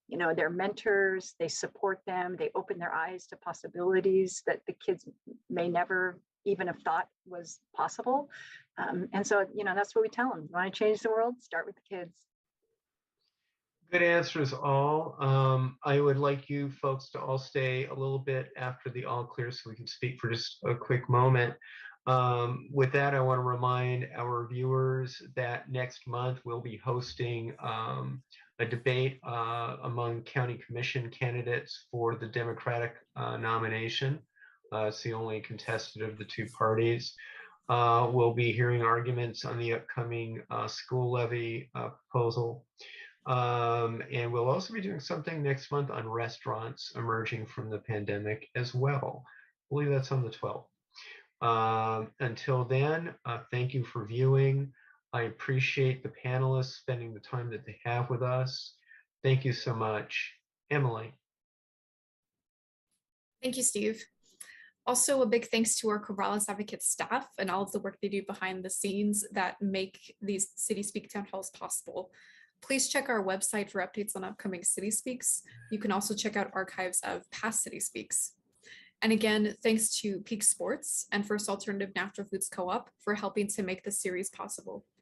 They're mentors, they support them, they open their eyes to possibilities that the kids may never even have thought was possible. And so, that's what we tell them. You want to change the world? Start with the kids. Good answers all. I would like you folks to all stay a little bit after the all clear so we can speak for just a quick moment. With that, I want to remind our viewers that next month we'll be hosting a debate among county commission candidates for the Democratic nomination. It's the only contested of the two parties. We'll be hearing arguments on the upcoming school levy proposal. And we'll also be doing something next month on restaurants emerging from the pandemic as well. I believe that's on the 12th. Until then, thank you for viewing. I appreciate the panelists spending the time that they have with us. Thank you so much. Emily. Thank you, Steve. Also, a big thanks to our Corvallis Advocate staff and all of the work they do behind the scenes that make these CitySpeak town halls possible. Please check our website for updates on upcoming City Speaks. You can also check out archives of past City Speaks. And again, thanks to Peak Sports and First Alternative Natural Foods Co-op for helping to make this series possible.